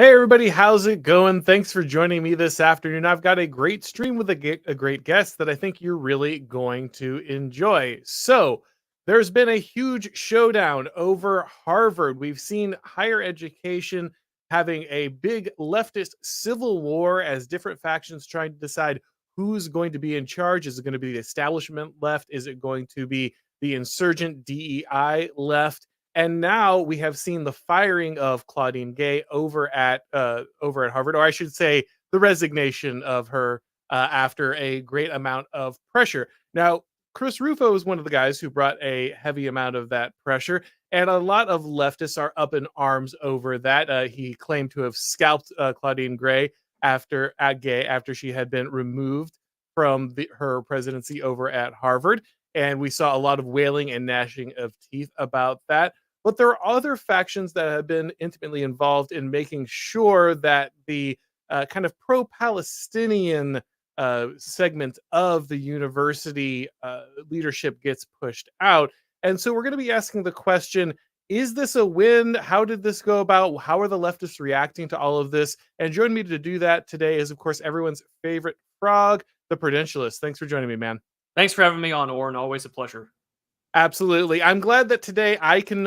Hey everybody, how's it going? Thanks for joining me this afternoon. I've got a great stream with a great guest that I think you're really going to enjoy. So, there's been a huge showdown over Harvard. We've seen higher education having a big leftist civil war as different factions trying to decide who's going to be in charge. Is it going to be the establishment left? Is it going to be the insurgent DEI left? And now we have seen the firing of Claudine Gay over at Harvard, or I should say, the resignation of her after a great amount of pressure. Now, Chris Rufo is one of the guys who brought a heavy amount of that pressure, and a lot of leftists are up in arms over that. He claimed to have scalped Claudine Gay after she had been removed from her presidency over at Harvard. And we saw a lot of wailing and gnashing of teeth about that. But there are other factions that have been intimately involved in making sure that the kind of pro-Palestinian segment of the university leadership gets pushed out. And so we're going to be asking the question, is this a win? How did this go about? How are the leftists reacting to all of this? And joining me to do that today is, of course, everyone's favorite frog, the Prudentialist. Thanks for joining me, man. Thanks for having me on, Auron. Always a pleasure. Absolutely. I'm glad that today I can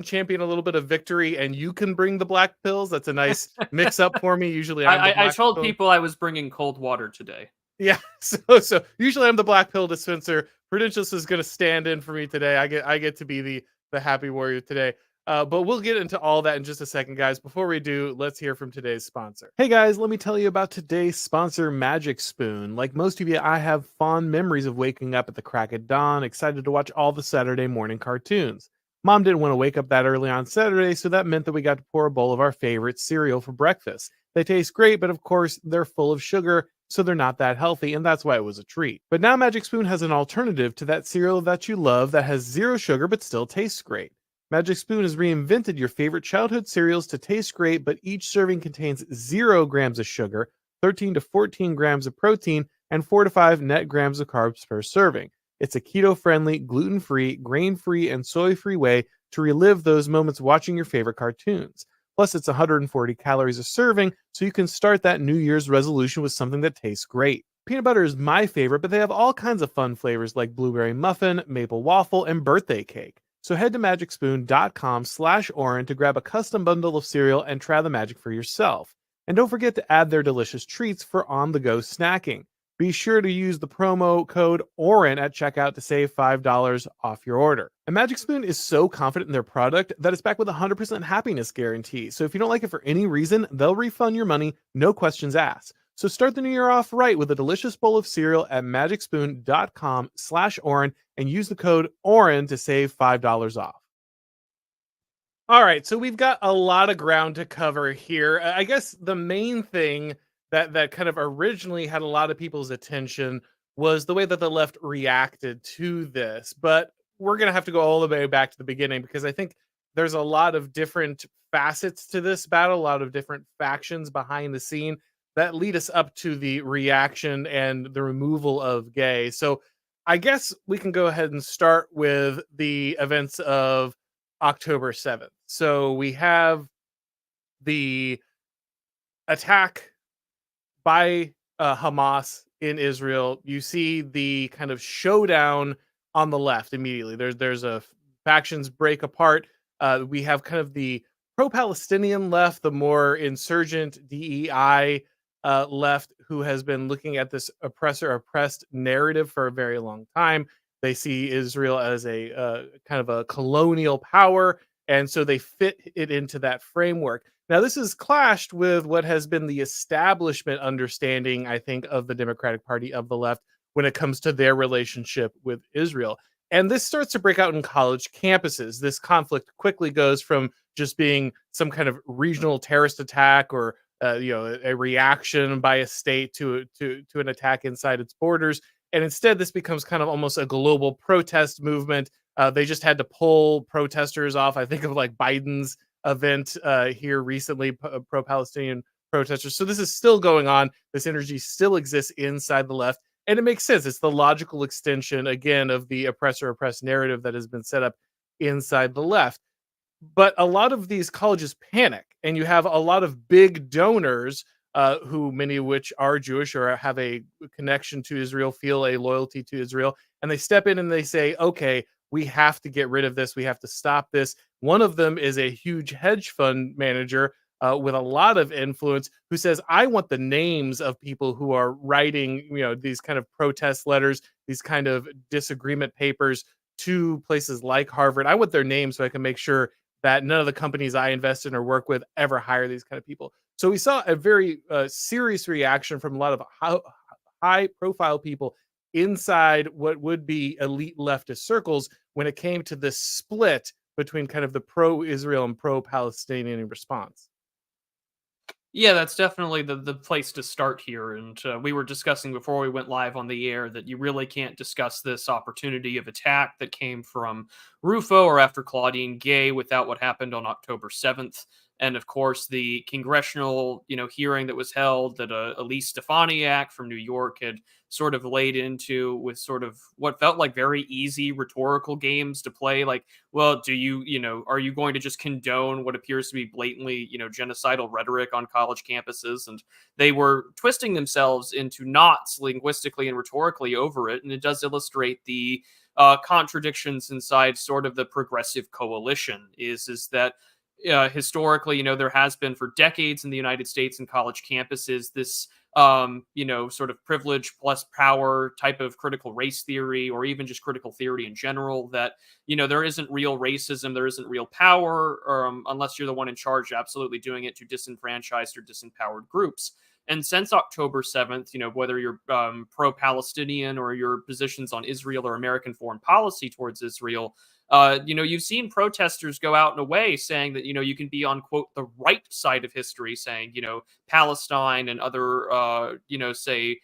champion a little bit of victory and you can bring the black pills. That's a nice mix up for me. Usually I told people I was bringing cold water today. Yeah. So usually I'm the black pill dispenser. Prudentialist is going to stand in for me today. I get to be the happy warrior today. But we'll get into all that in just a second, guys. Before we do, let's hear from today's sponsor. Hey, guys, let me tell you about today's sponsor, Magic Spoon. Like most of you, I have fond memories of waking up at the crack of dawn, excited to watch all the Saturday morning cartoons. Mom didn't want to wake up that early on Saturday, so that meant that we got to pour a bowl of our favorite cereal for breakfast. They taste great, but of course, they're full of sugar, so they're not that healthy, and that's why it was a treat. But now Magic Spoon has an alternative to that cereal that you love that has zero sugar but still tastes great. Magic Spoon has reinvented your favorite childhood cereals to taste great, but each serving contains 0 grams of sugar, 13 to 14 grams of protein, and 4 to 5 net grams of carbs per serving. It's a keto-friendly, gluten-free, grain-free, and soy-free way to relive those moments watching your favorite cartoons. Plus, it's 140 calories a serving, so you can start that New Year's resolution with something that tastes great. Peanut butter is my favorite, but they have all kinds of fun flavors like blueberry muffin, maple waffle, and birthday cake. So head to magicspoon.com/Auron to grab a custom bundle of cereal and try the magic for yourself. And don't forget to add their delicious treats for on-the-go snacking. Be sure to use the promo code Auron at checkout to save $5 off your order. And Magic Spoon is so confident in their product that it's backed with a 100% happiness guarantee. So if you don't like it for any reason, they'll refund your money, no questions asked. So start the new year off right with a delicious bowl of cereal at magicspoon.com/Auron and use the code Auron to save $5 off. All right, so we've got a lot of ground to cover here. I guess the main thing that kind of originally had a lot of people's attention was the way that the left reacted to this. But we're going to have to go all the way back to the beginning because I think there's a lot of different facets to this battle, a lot of different factions behind the scene that lead us up to the reaction and the removal of Gay. So I guess we can go ahead and start with the events of October 7th. So we have the attack by Hamas in Israel. You see the kind of showdown on the left immediately. There's a factions break apart. We have kind of the pro-Palestinian left, the more insurgent DEI left, who has been looking at this oppressed narrative for a very long time. They see Israel as a kind of a colonial power, and so they fit it into that framework. Now, this is clashed with what has been the establishment understanding, I think, of the Democratic Party of the left when it comes to their relationship with Israel. And this starts to break out in college campuses. This conflict quickly goes from just being some kind of regional terrorist attack or a reaction by a state to an attack inside its borders. And instead, this becomes kind of almost a global protest movement. They just had to pull protesters off. I think of like Biden's event here recently, pro-Palestinian protesters. So this is still going on. This energy still exists inside the left. And it makes sense. It's the logical extension, again, of the oppressor-oppressed narrative that has been set up inside the left. but a lot of these colleges panic, and you have a lot of big donors, who many of which are Jewish or have a connection to Israel, feel a loyalty to Israel, and they step in and they say, "Okay, we have to get rid of this. We have to stop this." One of them is a huge hedge fund manager, with a lot of influence, who says, "I want the names of people who are writing, these kind of protest letters, these kind of disagreement papers to places like Harvard. I want their names so I can make sure that none of the companies I invest in or work with ever hire these kind of people." So we saw a very serious reaction from a lot of high profile people inside what would be elite leftist circles when it came to this split between kind of the pro Israel and pro Palestinian response. Yeah, that's definitely the place to start here. And we were discussing before we went live on the air that you really can't discuss this opportunity of attack that came from Rufo or after Claudine Gay without what happened on October 7th. And of course, the congressional, hearing that was held that Elise Stefanik from New York had sort of laid into with sort of what felt like very easy rhetorical games to play. Like, well, are you going to just condone what appears to be blatantly, genocidal rhetoric on college campuses? And they were twisting themselves into knots linguistically and rhetorically over it. And it does illustrate the contradictions inside sort of the progressive coalition is that historically, there has been for decades in the United States and college campuses this, sort of privilege plus power type of critical race theory, or even just critical theory in general, that, there isn't real racism, there isn't real power, unless you're the one in charge, absolutely doing it to disenfranchised or disempowered groups. And since October 7th, whether you're pro-Palestinian or your positions on Israel or American foreign policy towards Israel, you've seen protesters go out in a way saying that, you can be on, quote, the right side of history, saying, Palestine and other, say,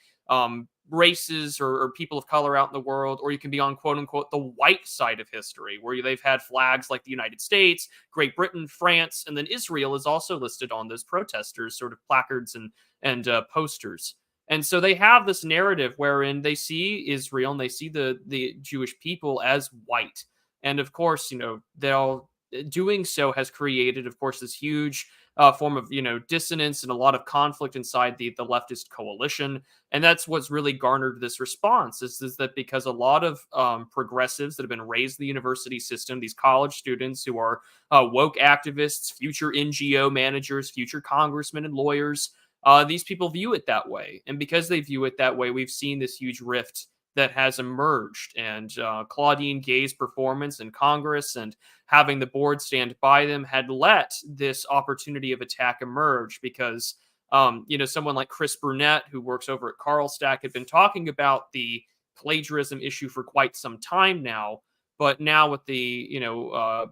races or people of color out in the world, or you can be on, quote unquote, the white side of history, where they've had flags like the United States, Great Britain, France, and then Israel is also listed on those protesters' sort of placards and posters. And so they have this narrative wherein they see Israel and they see the Jewish people as white. And of course, they'll doing so has created, of course, this huge form of dissonance and a lot of conflict inside the leftist coalition. And that's what's really garnered this response is that because a lot of progressives that have been raised in the university system, these college students who are woke activists, future NGO managers, future congressmen and lawyers, these people view it that way. And because they view it that way, we've seen this huge rift that has emerged. And Claudine Gay's performance in Congress and having the board stand by them had let this opportunity of attack emerge because, someone like Chris Burnett, who works over at Carlstack, had been talking about the plagiarism issue for quite some time now. But now with the,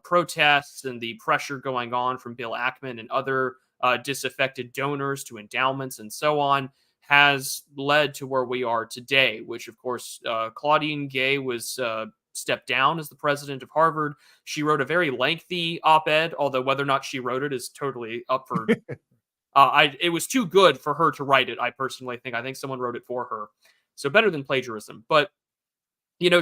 protests and the pressure going on from Bill Ackman and other disaffected donors to endowments and so on, has led to where we are today, which, of course, Claudine Gay was stepped down as the president of Harvard. She wrote a very lengthy op-ed, although whether or not she wrote it is totally up for... it was too good for her to write it, I personally think. I think someone wrote it for her. So better than plagiarism. But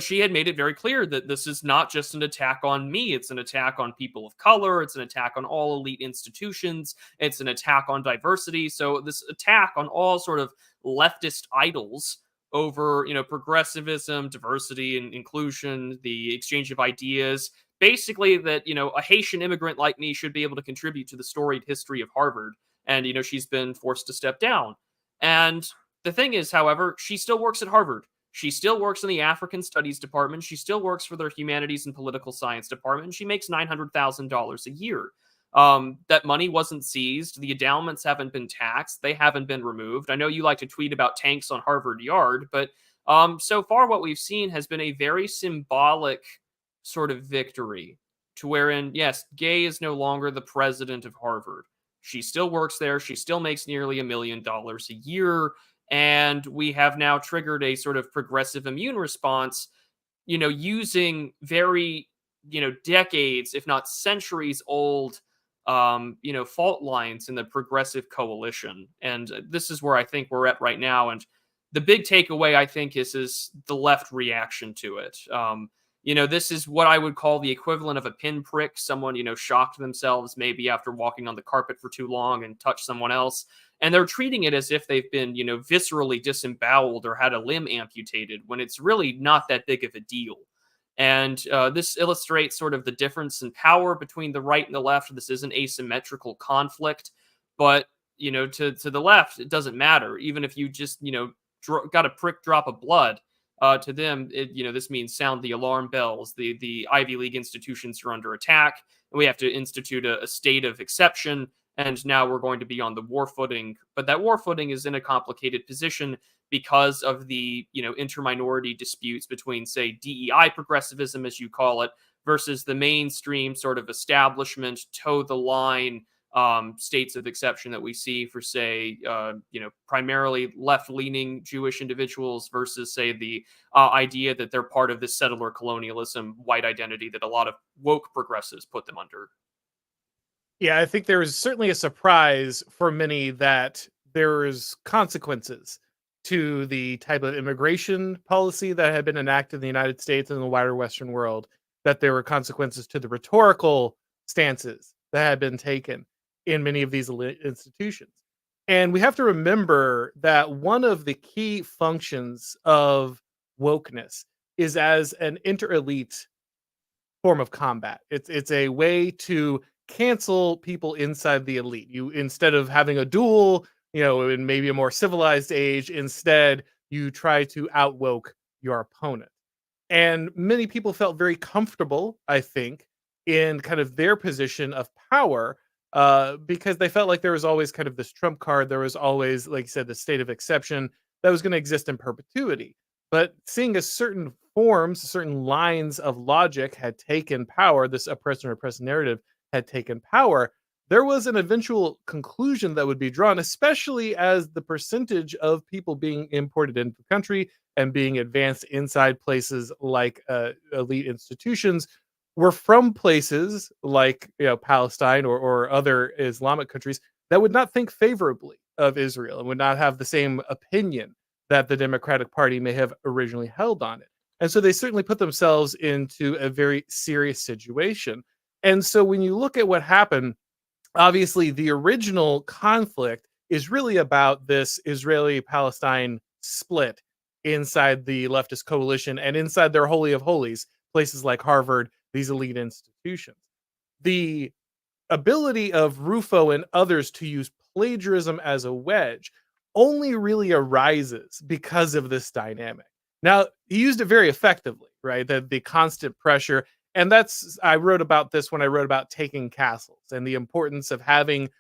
she had made it very clear that this is not just an attack on me. It's an attack on people of color. It's an attack on all elite institutions. It's an attack on diversity. So this attack on all sort of leftist idols over, progressivism, diversity and inclusion, the exchange of ideas, basically that, a Haitian immigrant like me should be able to contribute to the storied history of Harvard. And, she's been forced to step down. And the thing is, however, she still works at Harvard. She still works in the African Studies Department. She still works for their Humanities and Political Science Department. She makes $900,000 a year. That money wasn't seized. The endowments haven't been taxed. They haven't been removed. I know you like to tweet about tanks on Harvard Yard, but so far what we've seen has been a very symbolic sort of victory to wherein, yes, Gay is no longer the president of Harvard. She still works there. She still makes nearly $1 million a year. And we have now triggered a sort of progressive immune response, using very, decades, if not centuries old, fault lines in the progressive coalition. And this is where I think we're at right now. And the big takeaway, I think, is the left reaction to it. This is what I would call the equivalent of a pinprick. Someone, shocked themselves maybe after walking on the carpet for too long and touched someone else. And they're treating it as if they've been, viscerally disemboweled or had a limb amputated when it's really not that big of a deal. And this illustrates sort of the difference in power between the right and the left. This is an asymmetrical conflict, but to the left, it doesn't matter. Even if you just got a prick drop of blood, to them, this means sound the alarm bells. The Ivy League institutions are under attack, and we have to institute a state of exception. And now we're going to be on the war footing, but that war footing is in a complicated position because of the interminority disputes between, say, DEI progressivism, as you call it, versus the mainstream sort of establishment toe the line states of exception that we see for, say, primarily left-leaning Jewish individuals versus, say, the idea that they're part of this settler colonialism white identity that a lot of woke progressives put them under. Yeah, I think there was certainly a surprise for many that there's consequences to the type of immigration policy that had been enacted in the United States and the wider Western world, that there were consequences to the rhetorical stances that had been taken in many of these institutions. And we have to remember that one of the key functions of wokeness is as an inter-elite form of combat. It's a way to cancel people inside the elite. You, instead of having a duel, in maybe a more civilized age, instead you try to outwoke your opponent. And many people felt very comfortable, I think, in kind of their position of power, because they felt like there was always kind of this trump card. There was always, like you said, the state of exception that was going to exist in perpetuity. But seeing as certain forms, certain lines of logic had taken power, this oppressor and oppressed narrative had taken power, there was an eventual conclusion that would be drawn, especially as the percentage of people being imported into the country and being advanced inside places like elite institutions were from places like Palestine or other Islamic countries that would not think favorably of Israel and would not have the same opinion that the Democratic Party may have originally held on it. And so they certainly put themselves into a very serious situation. And so when you look at what happened, obviously the original conflict is really about this Israeli-Palestine split inside the leftist coalition and inside their holy of holies, places like Harvard, these elite institutions. The ability of Rufo and others to use plagiarism as a wedge only really arises because of this dynamic. Now, he used it very effectively, right? The constant pressure. And I wrote about this when I wrote about taking castles and the importance of having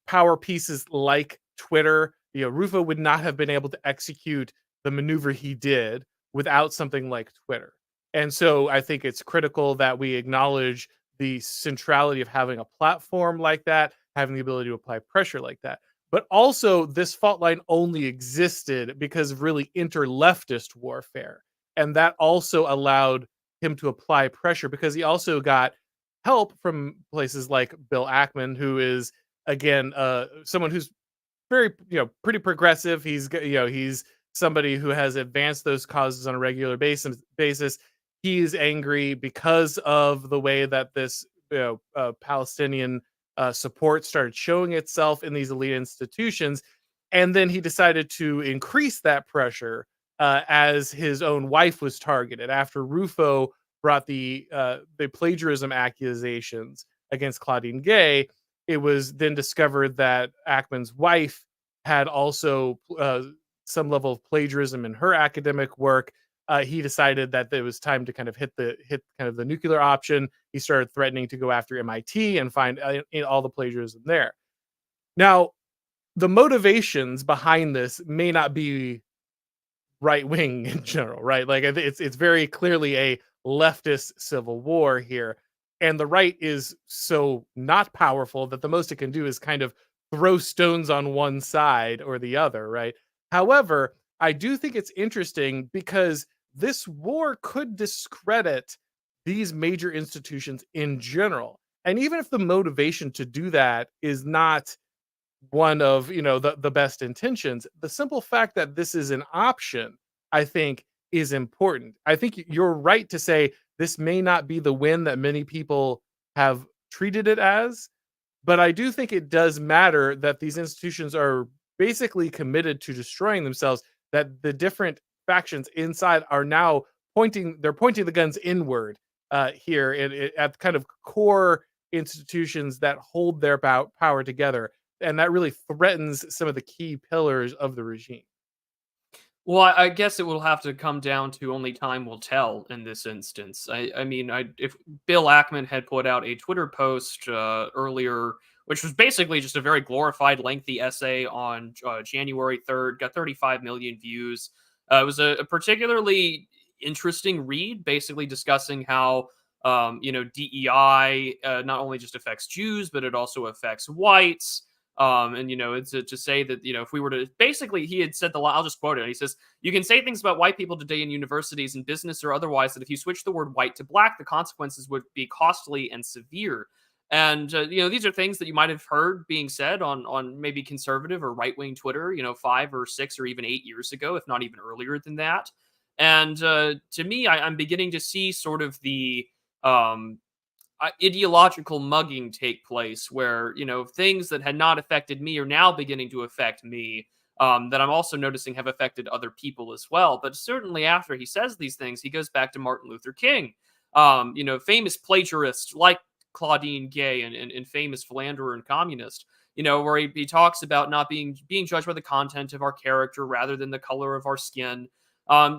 power pieces like Twitter. Rufo would not have been able to execute the maneuver he did without something like Twitter. And so I think it's critical that we acknowledge the centrality of having a platform like that, having the ability to apply pressure like that. But also, this fault line only existed because of really inter-leftist warfare. And that also allowed him to apply pressure because he also got help from places like Bill Ackman, who is, again, someone who's very, pretty progressive. He's somebody who has advanced those causes on a regular basis. He's angry because of the way that this Palestinian support started showing itself in these elite institutions, and then he decided to increase that pressure as his own wife was targeted after Rufo brought the plagiarism accusations against Claudine Gay. It was then discovered that Ackman's wife had also some level of plagiarism in her academic work. He decided that it was time to kind of hit kind of the nuclear option. He started threatening to go after MIT and find all the plagiarism there. Now, the motivations behind this may not be right wing in general, right? Like it's very clearly a leftist civil war here, and the right is so not powerful that the most it can do is kind of throw stones on one side or the other, right? However, I do think it's interesting because this war could discredit these major institutions in general. And even if the motivation to do that is not one of the best intentions, the simple fact that this is an option, I think, is important. I think you're right to say this may not be the win that many people have treated it as, but I do think it does matter that these institutions are basically committed to destroying themselves, that the different factions inside are now pointing the guns inward here at kind of core institutions that hold their power together. And that really threatens some of the key pillars of the regime. Well, I guess it will have to come down to only time will tell in this instance. I mean, if Bill Ackman had put out a Twitter post earlier, which was basically just a very glorified, lengthy essay on January 3rd, got 35 million views. It was a particularly interesting read, basically discussing how DEI not only just affects Jews, but it also affects whites. And it's to say that if we were to basically, he had said I'll just quote it. He says, "You can say things about white people today in universities and business or otherwise that if you switch the word white to black, the consequences would be costly and severe." And these are things that you might have heard being said on maybe conservative or right wing Twitter, 5 or 6 or even 8 years ago, if not even earlier than that. And to me, I'm beginning to see sort of the um, ideological mugging take place where things that had not affected me are now beginning to affect me, that I'm also noticing have affected other people as well. But certainly after he says these things, he goes back to Martin Luther King, famous plagiarist like Claudine Gay, and famous philanderer and communist, where he talks about not being judged by the content of our character rather than the color of our skin.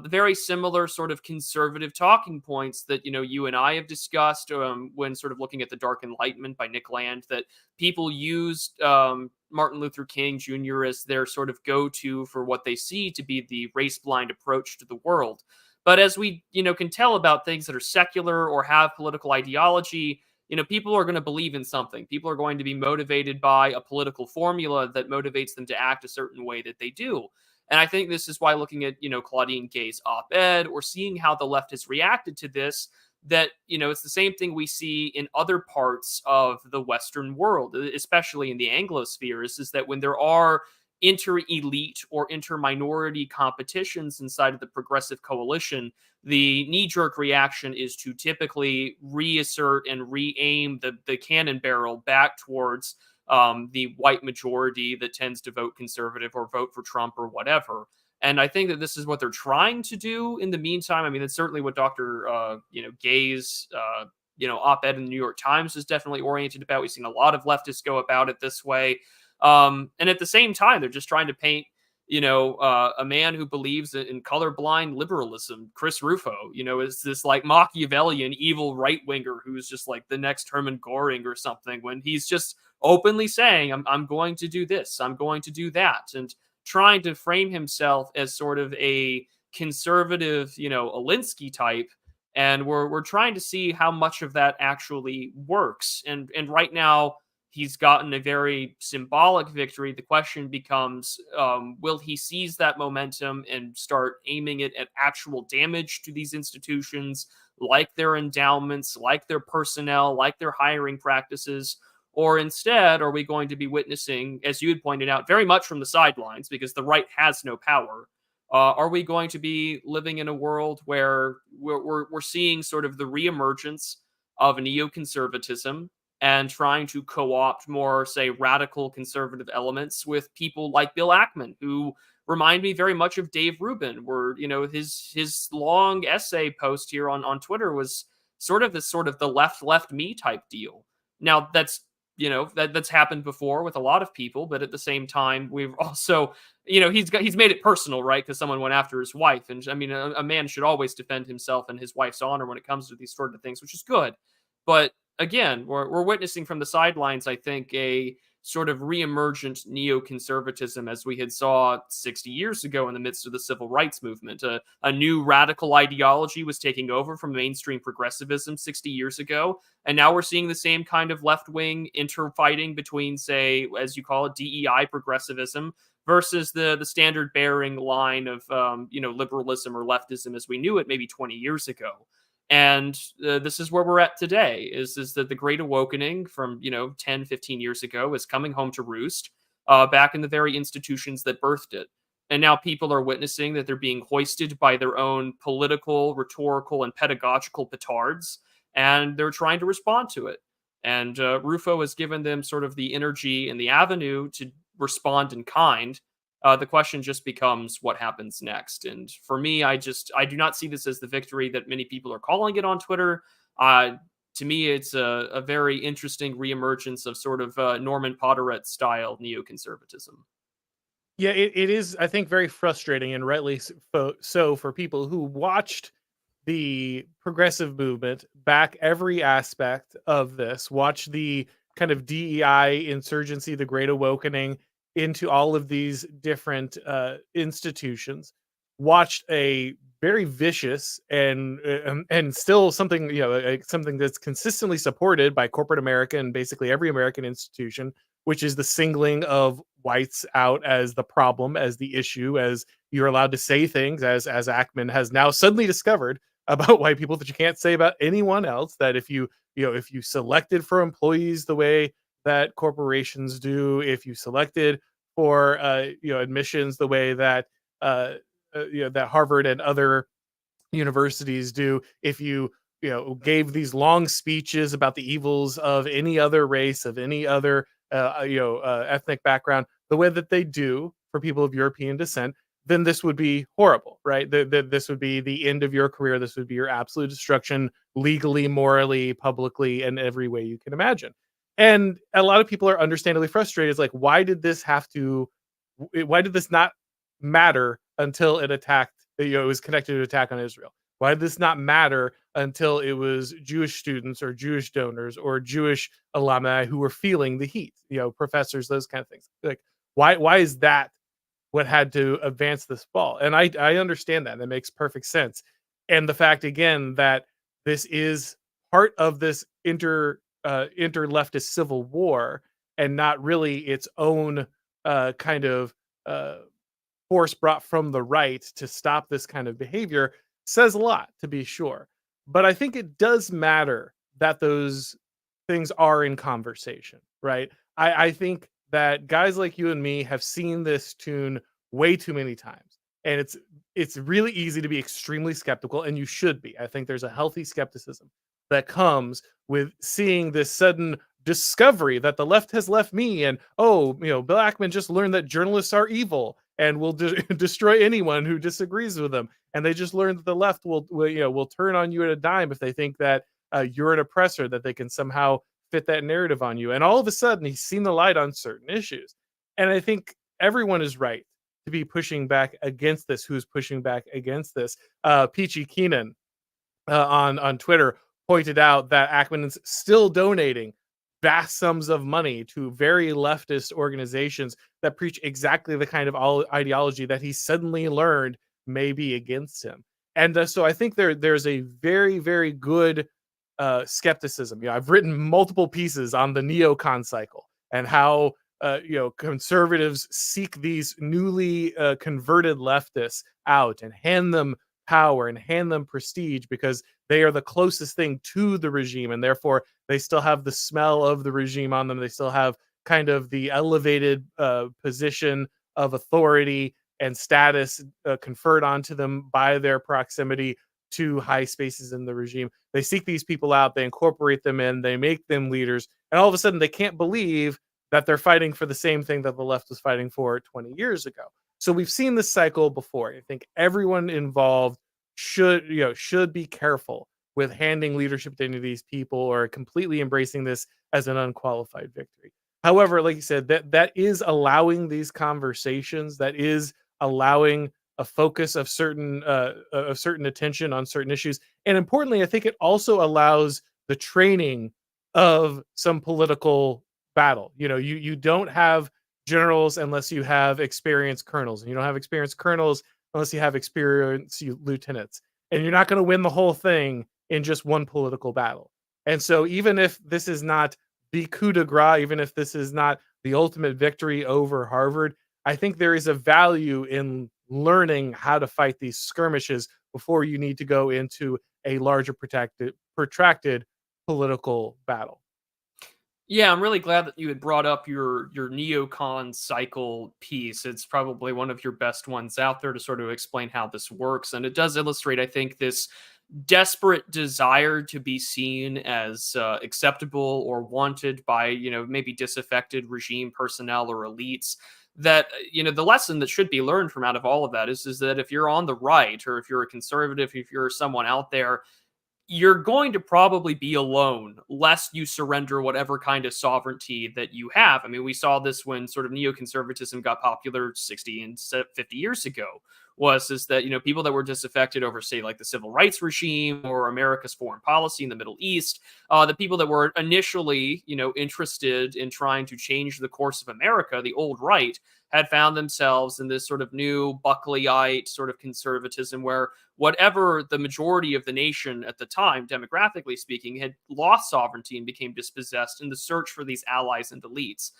Very similar sort of conservative talking points that you and I have discussed when sort of looking at the Dark Enlightenment by Nick Land, that people used Martin Luther King Jr. as their sort of go-to for what they see to be the race-blind approach to the world. But as we can tell about things that are secular or have political ideology, people are going to believe in something. People are going to be motivated by a political formula that motivates them to act a certain way that they do. And I think this is why looking at, Claudine Gay's op-ed or seeing how the left has reacted to this, that, it's the same thing we see in other parts of the Western world, especially in the Anglospheres, is that when there are inter-elite or inter-minority competitions inside of the progressive coalition, the knee-jerk reaction is to typically reassert and re-aim the cannon barrel back towards the white majority that tends to vote conservative or vote for Trump or whatever. And I think that this is what they're trying to do in the meantime. I mean, it's certainly what Dr. Gay's, op-ed in the New York Times is definitely oriented about. We've seen a lot of leftists go about it this way. And at the same time, they're just trying to paint, a man who believes in colorblind liberalism, Chris Rufo, is this like Machiavellian evil right winger who's just like the next Hermann Goring or something, when he's just openly saying, I'm going to do this, I'm going to do that, and trying to frame himself as sort of a conservative, Alinsky type. And we're trying to see how much of that actually works. And right now, he's gotten a very symbolic victory. The question becomes, will he seize that momentum and start aiming it at actual damage to these institutions, like their endowments, like their personnel, like their hiring practices? Or instead, are we going to be witnessing, as you had pointed out, very much from the sidelines, because the right has no power? Are we going to be living in a world where we're seeing sort of the reemergence of neoconservatism and trying to co-opt more, say, radical conservative elements with people like Bill Ackman, who remind me very much of Dave Rubin, where, his long essay post here on Twitter was sort of the left me type deal. Now, that's that's happened before with a lot of people, but at the same time, we've also, he's made it personal, right? Because someone went after his wife, and I mean, a man should always defend himself and his wife's honor when it comes to these sort of things, which is good. But again, we're witnessing from the sidelines, I think, a sort of reemergent neoconservatism as we had saw 60 years ago in the midst of the civil rights movement. A new radical ideology was taking over from mainstream progressivism 60 years ago. And now we're seeing the same kind of left-wing interfighting between, say, as you call it, DEI progressivism versus the standard bearing line of, liberalism or leftism as we knew it maybe 20 years ago. And this is where we're at today, is that the great awakening from 10, 15 years ago is coming home to roost, back in the very institutions that birthed it. And now people are witnessing that they're being hoisted by their own political, rhetorical, and pedagogical petards, and they're trying to respond to it. And Rufo has given them sort of the energy and the avenue to respond in kind. The question just becomes what happens next. And for me, I do not see this as the victory that many people are calling it on Twitter. Uh, to me, it's a very interesting reemergence of sort of Norman Potterette style neoconservatism. Yeah, it is, I think, very frustrating and rightly so for people who watched the progressive movement back every aspect of this, watch the kind of DEI insurgency, the Great Awakening into all of these different institutions, watched a very vicious and still something, something that's consistently supported by corporate America and basically every American institution, which is the singling of whites out as the problem, as the issue, as you're allowed to say things, as Ackman has now suddenly discovered about white people that you can't say about anyone else. That if if you selected for employees the way that corporations do, if you selected for admissions the way that uh, that Harvard and other universities do, if you gave these long speeches about the evils of any other race, of any other ethnic background the way that they do for people of European descent, then this would be horrible, right? This would be the end of your career. This would be your absolute destruction, legally, morally, publicly, and every way you can imagine. And a lot of people are understandably frustrated. It's like, why did this have to? Why did this not matter until it attacked? It was connected to an attack on Israel. Why did this not matter until it was Jewish students or Jewish donors or Jewish alumni who were feeling the heat? Professors, those kind of things. Like, why is that what had to advance this ball? And I understand that. That makes perfect sense. And the fact again that this is part of this inter leftist civil war and not really its own kind of uh, force brought from the right to stop this kind of behavior says a lot, to be sure. But I think it does matter that those things are in conversation, right? I think that guys like you and me have seen this tune way too many times. And it's really easy to be extremely skeptical, and you should be. I think there's a healthy skepticism that comes with seeing this sudden discovery that the left has left me, and Bill Ackman just learned that journalists are evil and will destroy anyone who disagrees with them, and they just learned that the left will turn on you at a dime if they think that you're an oppressor, that they can somehow fit that narrative on you. And all of a sudden he's seen the light on certain issues, and I think everyone is right to be pushing back against this. Who's pushing back against this? Peachy Keenan on Twitter pointed out that Ackman is still donating vast sums of money to very leftist organizations that preach exactly the kind of ideology that he suddenly learned may be against him. And so I think there's a very, very good skepticism. I've written multiple pieces on the neocon cycle and how conservatives seek these newly converted leftists out and hand them power and hand them prestige because they are the closest thing to the regime, and therefore they still have the smell of the regime on them. They still have kind of the elevated position of authority and status conferred onto them by their proximity to high spaces in the regime. They seek these people out, they incorporate them in, they make them leaders, and all of a sudden they can't believe that they're fighting for the same thing that the left was fighting for 20 years ago. So we've seen this cycle before. I think everyone involved should be careful with handing leadership to any of these people or completely embracing this as an unqualified victory. However, like you said, that is allowing these conversations, that is allowing a focus of certain attention on certain issues. And importantly, I think it also allows the training of some political battle. You don't have generals unless you have experienced colonels, and you don't have experienced colonels unless you have experienced lieutenants. And you're not going to win the whole thing in just one political battle. And so even if this is not the coup de grace, even if this is not the ultimate victory over Harvard, I think there is a value in learning how to fight these skirmishes before you need to go into a larger protracted political battle. Yeah, I'm really glad that you had brought up your neocon cycle piece. It's probably one of your best ones out there to sort of explain how this works, and it does illustrate, I think, this desperate desire to be seen as acceptable or wanted by, maybe disaffected regime personnel or elites. That the lesson that should be learned from out of all of that is that if you're on the right, or if you're a conservative, if you're someone out there, you're going to probably be alone lest you surrender whatever kind of sovereignty that you have. I mean, we saw this when sort of neoconservatism got popular 60 and 50 years ago. Was is that people that were disaffected over, say, like the civil rights regime or America's foreign policy in the Middle East, the people that were initially interested in trying to change the course of America, the old right, had found themselves in this sort of new Buckleyite sort of conservatism where whatever the majority of the nation at the time, demographically speaking, had lost sovereignty and became dispossessed in the search for these allies and elites.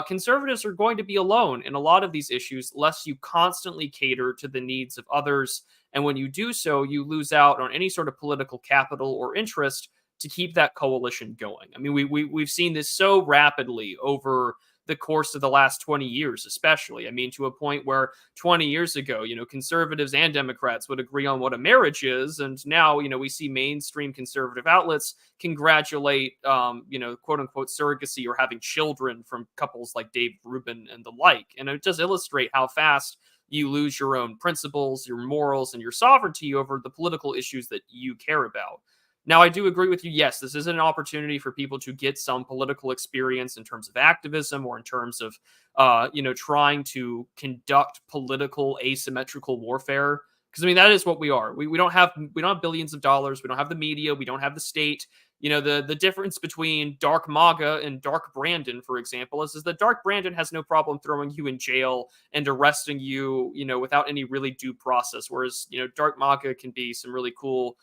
Conservatives are going to be alone in a lot of these issues lest you constantly cater to the needs of others. And when you do so, you lose out on any sort of political capital or interest to keep that coalition going. I mean, we've seen this so rapidly over the course of the last 20 years, especially. I mean, to a point where 20 years ago, conservatives and Democrats would agree on what a marriage is. And now, we see mainstream conservative outlets congratulate, quote unquote, surrogacy or having children from couples like Dave Rubin and the like. And it does illustrate how fast you lose your own principles, your morals, and your sovereignty over the political issues that you care about. Now, I do agree with you. Yes, this is an opportunity for people to get some political experience in terms of activism or in terms of, trying to conduct political asymmetrical warfare. Because I mean, that is what we are. We don't have billions of dollars. We don't have the media. We don't have the state. The difference between Dark MAGA and Dark Brandon, for example, is that Dark Brandon has no problem throwing you in jail and arresting you, without any really due process. Whereas, Dark MAGA can be some really cool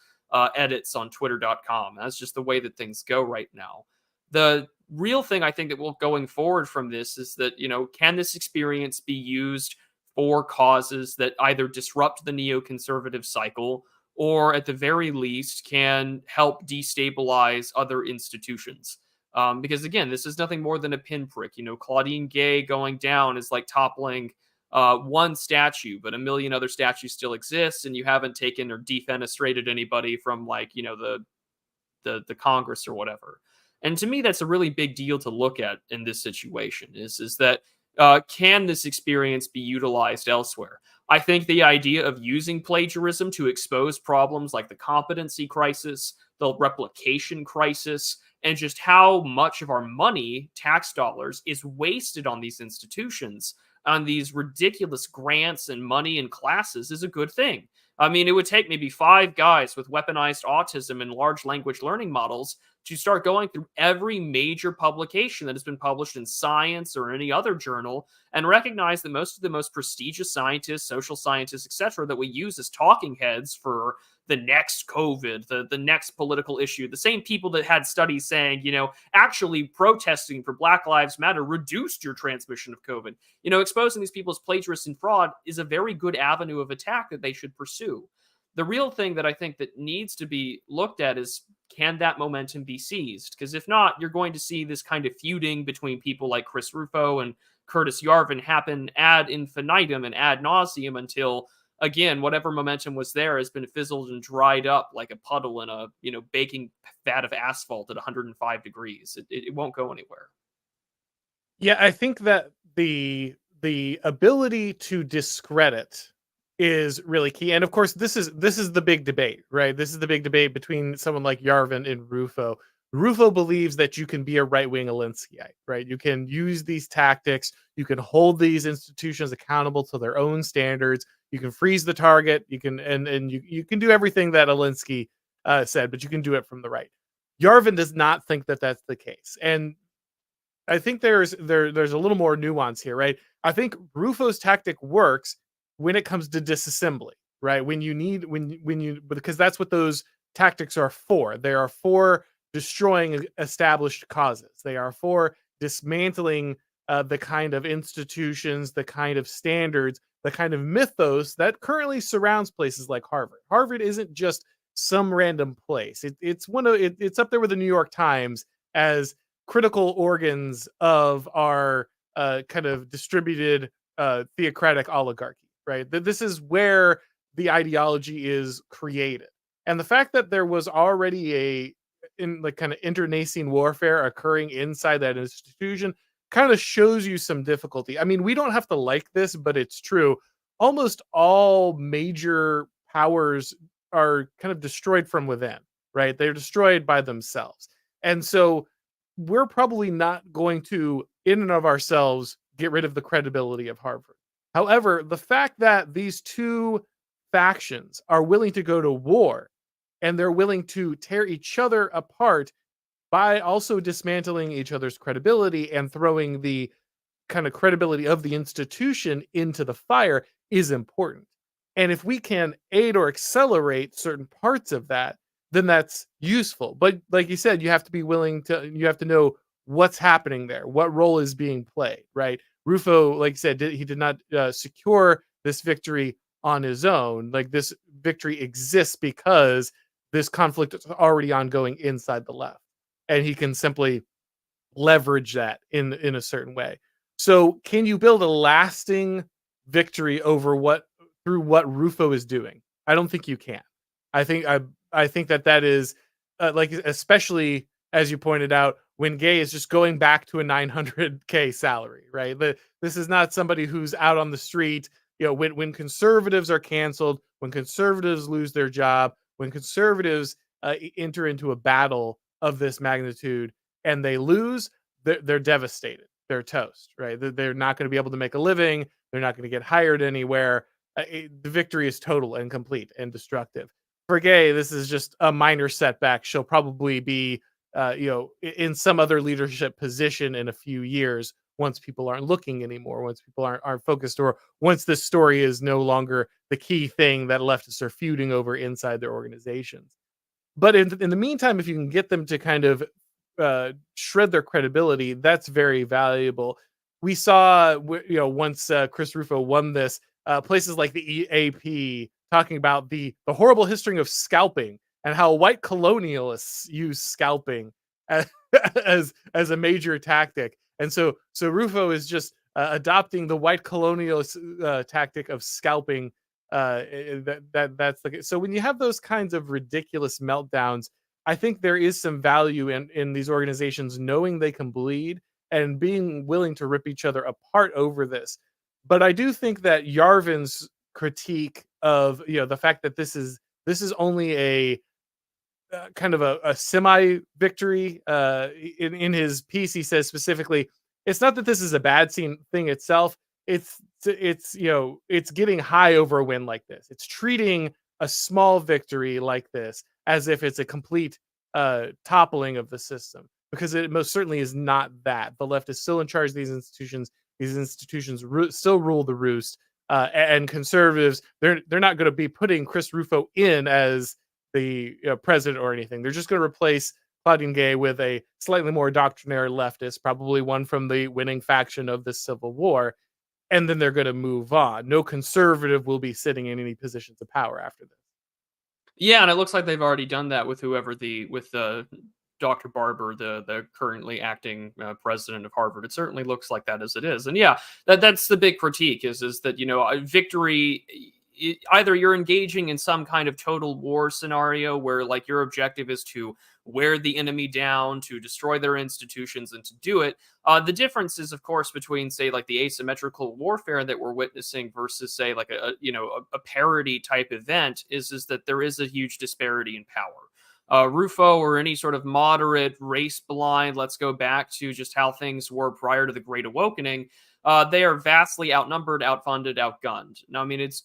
edits on twitter.com. That's just the way that things go right now. The real thing I think that will going forward from this is that, can this experience be used for causes that either disrupt the neoconservative cycle or at the very least can help destabilize other institutions? Because again, this is nothing more than a pinprick. Claudine Gay going down is like toppling one statue, but a million other statues still exist, and you haven't taken or defenestrated anybody from, like, the Congress or whatever. And to me, that's a really big deal to look at in this situation. Is that can this experience be utilized elsewhere? I think the idea of using plagiarism to expose problems like the competency crisis, the replication crisis, and just how much of our money, tax dollars, is wasted on these institutions, on these ridiculous grants and money and classes, is a good thing. I mean, it would take maybe 5 guys with weaponized autism and large language learning models to start going through every major publication that has been published in Science or any other journal and recognize that most of the most prestigious scientists, social scientists, etc., that we use as talking heads for the next COVID, the next political issue, the same people that had studies saying, actually protesting for Black Lives Matter reduced your transmission of COVID. Exposing these people as plagiarists and fraud is a very good avenue of attack that they should pursue. The real thing that I think that needs to be looked at is, can that momentum be seized? Because if not, you're going to see this kind of feuding between people like Chris Rufo and Curtis Yarvin happen ad infinitum and ad nauseum until, again, whatever momentum was there has been fizzled and dried up like a puddle in a baking vat of asphalt at 105 degrees. It won't go anywhere. Yeah, I think that the ability to discredit is really key. And of course, this is the big debate, right? This is the big debate between someone like Yarvin and Rufo. Rufo believes that you can be a right-wing Alinskyite, right? You can use these tactics. You can hold these institutions accountable to their own standards. You can freeze the target. You can and you can do everything that Alinsky said, but you can do it from the right. Yarvin does not think that that's the case, and I think there's a little more nuance here, right? I think Rufo's tactic works when it comes to disassembly, right? When you because that's what those tactics are for. They are for destroying established causes. They are for dismantling the kind of institutions, the kind of standards, the kind of mythos that currently surrounds places like Harvard. Harvard isn't just some random place. It's up there with the New York Times as critical organs of our kind of distributed theocratic oligarchy, right? This is where the ideology is created. And the fact that there was already a in like kind of internecine warfare occurring inside that institution kind of shows you some difficulty. I mean, we don't have to like this, but it's true. Almost all major powers are kind of destroyed from within, right? They're destroyed by themselves. And so we're probably not going to, in and of ourselves, get rid of the credibility of Harvard. However, the fact that these two factions are willing to go to war and they're willing to tear each other apart by also dismantling each other's credibility and throwing the kind of credibility of the institution into the fire is important. And if we can aid or accelerate certain parts of that, then that's useful. But like you said, you have to be willing to, you have to know what's happening there, what role is being played, right? Rufo, like I said, he did not secure this victory on his own. Like this victory exists because this conflict is already ongoing inside the left, and he can simply leverage that in a certain way. So, can you build a lasting victory over what through what Rufo is doing? I don't think you can. I think that that is like, especially as you pointed out, when Gay is just going back to a 900K salary, right? This is not somebody who's out on the street. You know, when conservatives are canceled, when conservatives lose their job, when conservatives enter into a battle of this magnitude and they lose, they're devastated. They're toast, right? They're not going to be able to make a living. They're not going to get hired anywhere. The victory is total and complete and destructive. For Gay, this is just a minor setback. She'll probably be, in some other leadership position in a few years once people aren't looking anymore, once people aren't focused, or once this story is no longer the key thing that leftists are feuding over inside their organizations. But in the meantime, if you can get them to kind of shred their credibility, that's very valuable. We saw, once Chris Rufo won this, places like the EAP talking about the horrible history of scalping and how white colonialists use scalping as as a major tactic. And so Rufo is just adopting the white colonialist tactic of scalping. That's the so when you have those kinds of ridiculous meltdowns, I think there is some value in these organizations knowing they can bleed and being willing to rip each other apart over this. But I do think that Yarvin's critique of the fact that this is only a kind of a semi victory in his piece, he says specifically, it's not that this is a bad thing itself. It's getting high over a win like this. It's treating a small victory like this as if it's a complete toppling of the system, because it most certainly is not that. The left is still in charge of these institutions. These institutions still rule the roost, and conservatives, they're not going to be putting Chris Rufo in as the president or anything. They're just going to replace Claudine Gay with a slightly more doctrinaire leftist, probably one from the winning faction of the Civil War, and then they're going to move on. No conservative will be sitting in any positions of power after this. Yeah, and it looks like they've already done that with Dr. Barber, the currently acting president of Harvard. It certainly looks like that as it is, and yeah, that's the big critique is that victory. Either you're engaging in some kind of total war scenario where like your objective is to wear the enemy down, to destroy their institutions, and to do it. The difference is, of course, between say like the asymmetrical warfare that we're witnessing versus say like a parody type event is that there is a huge disparity in power. Rufo or any sort of moderate race blind, let's go back to just how things were prior to the Great Awakening. They are vastly outnumbered, outfunded, outgunned. Now, I mean, it's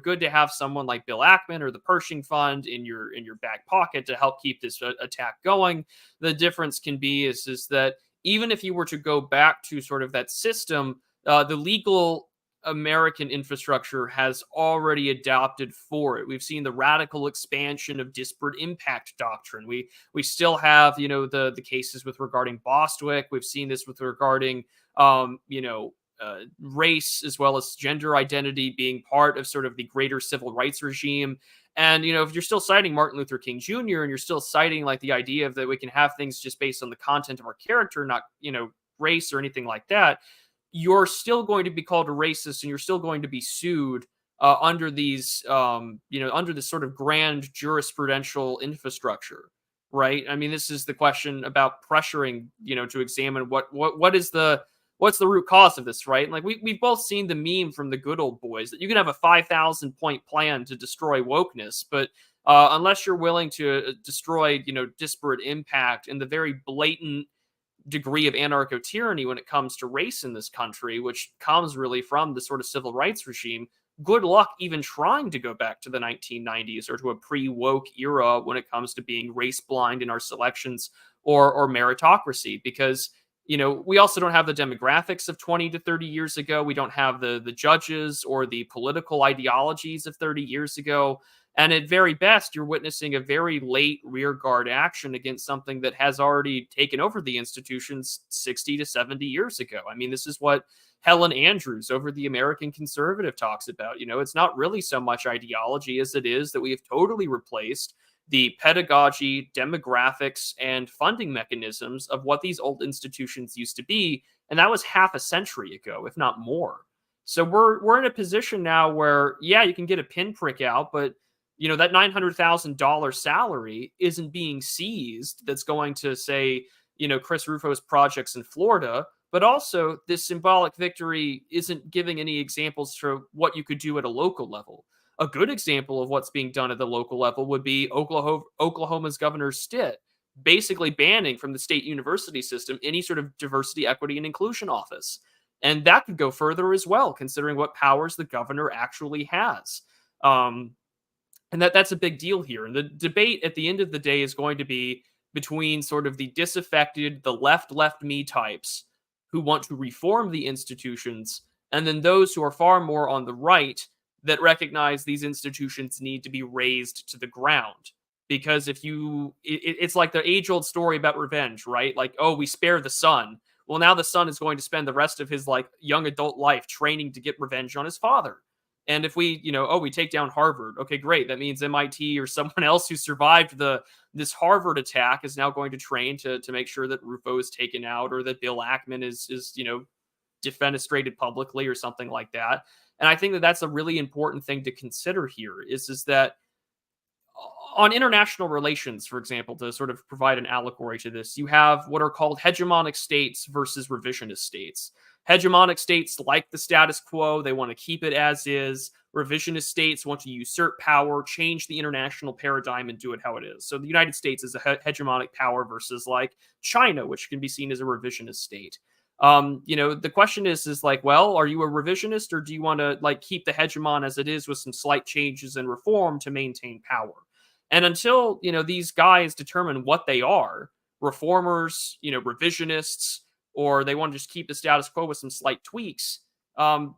good to have someone like Bill Ackman or the Pershing Fund in your back pocket to help keep this attack going. The difference can be is that even if you were to go back to sort of that system, the legal American infrastructure has already adopted for it. We've seen the radical expansion of disparate impact doctrine. We still have the cases with regarding Bostwick. We've seen this with regarding race as well as gender identity being part of sort of the greater civil rights regime. And, if you're still citing Martin Luther King Jr. and you're still citing like the idea of that we can have things just based on the content of our character, not, race or anything like that, you're still going to be called a racist and you're still going to be sued under these, under this sort of grand jurisprudential infrastructure, right? I mean, this is the question about pressuring, to examine what's the root cause of this, right? And like we've both seen the meme from the good old boys that you can have a 5,000 point plan to destroy wokeness, but unless you're willing to destroy, disparate impact and the very blatant degree of anarcho-tyranny when it comes to race in this country, which comes really from the sort of civil rights regime, good luck even trying to go back to the 1990s or to a pre-woke era when it comes to being race blind in our selections or meritocracy, because we also don't have the demographics of 20 to 30 years ago. We don't have the judges or the political ideologies of 30 years ago. And at very best, you're witnessing a very late rearguard action against something that has already taken over the institutions 60 to 70 years ago. I mean, this is what Helen Andrews over the American Conservative talks about. It's not really so much ideology as it is that we have totally replaced the pedagogy, demographics, and funding mechanisms of what these old institutions used to be. And that was half a century ago, if not more. So we're in a position now where, yeah, you can get a pinprick out, but that $900,000 salary isn't being seized. That's going to say, Chris Rufo's projects in Florida, but also this symbolic victory isn't giving any examples for what you could do at a local level. A good example of what's being done at the local level would be Oklahoma's Governor Stitt basically banning from the state university system any sort of diversity, equity, and inclusion office. And that could go further as well, considering what powers the governor actually has. And that's a big deal here. And the debate at the end of the day is going to be between sort of the disaffected, the left me types who want to reform the institutions, and then those who are far more on the right that recognize these institutions need to be razed to the ground. Because it's like the age old story about revenge, right? Like, oh, we spare the son. Well, now the son is going to spend the rest of his like young adult life training to get revenge on his father. And if we, we take down Harvard, okay, great. That means MIT or someone else who survived this Harvard attack is now going to train to make sure that Rufo is taken out, or that Bill Ackman is defenestrated publicly or something like that. And I think that that's a really important thing to consider here is that on international relations, for example, to sort of provide an allegory to this, you have what are called hegemonic states versus revisionist states. Hegemonic states like the status quo. They want to keep it as is. Revisionist states want to usurp power, change the international paradigm, and do it how it is. So the United States is a hegemonic power versus like China, which can be seen as a revisionist state. The question is like, well, are you a revisionist, or do you want to like keep the hegemon as it is with some slight changes and reform to maintain power? And until, these guys determine what they are, reformers, revisionists, or they want to just keep the status quo with some slight tweaks,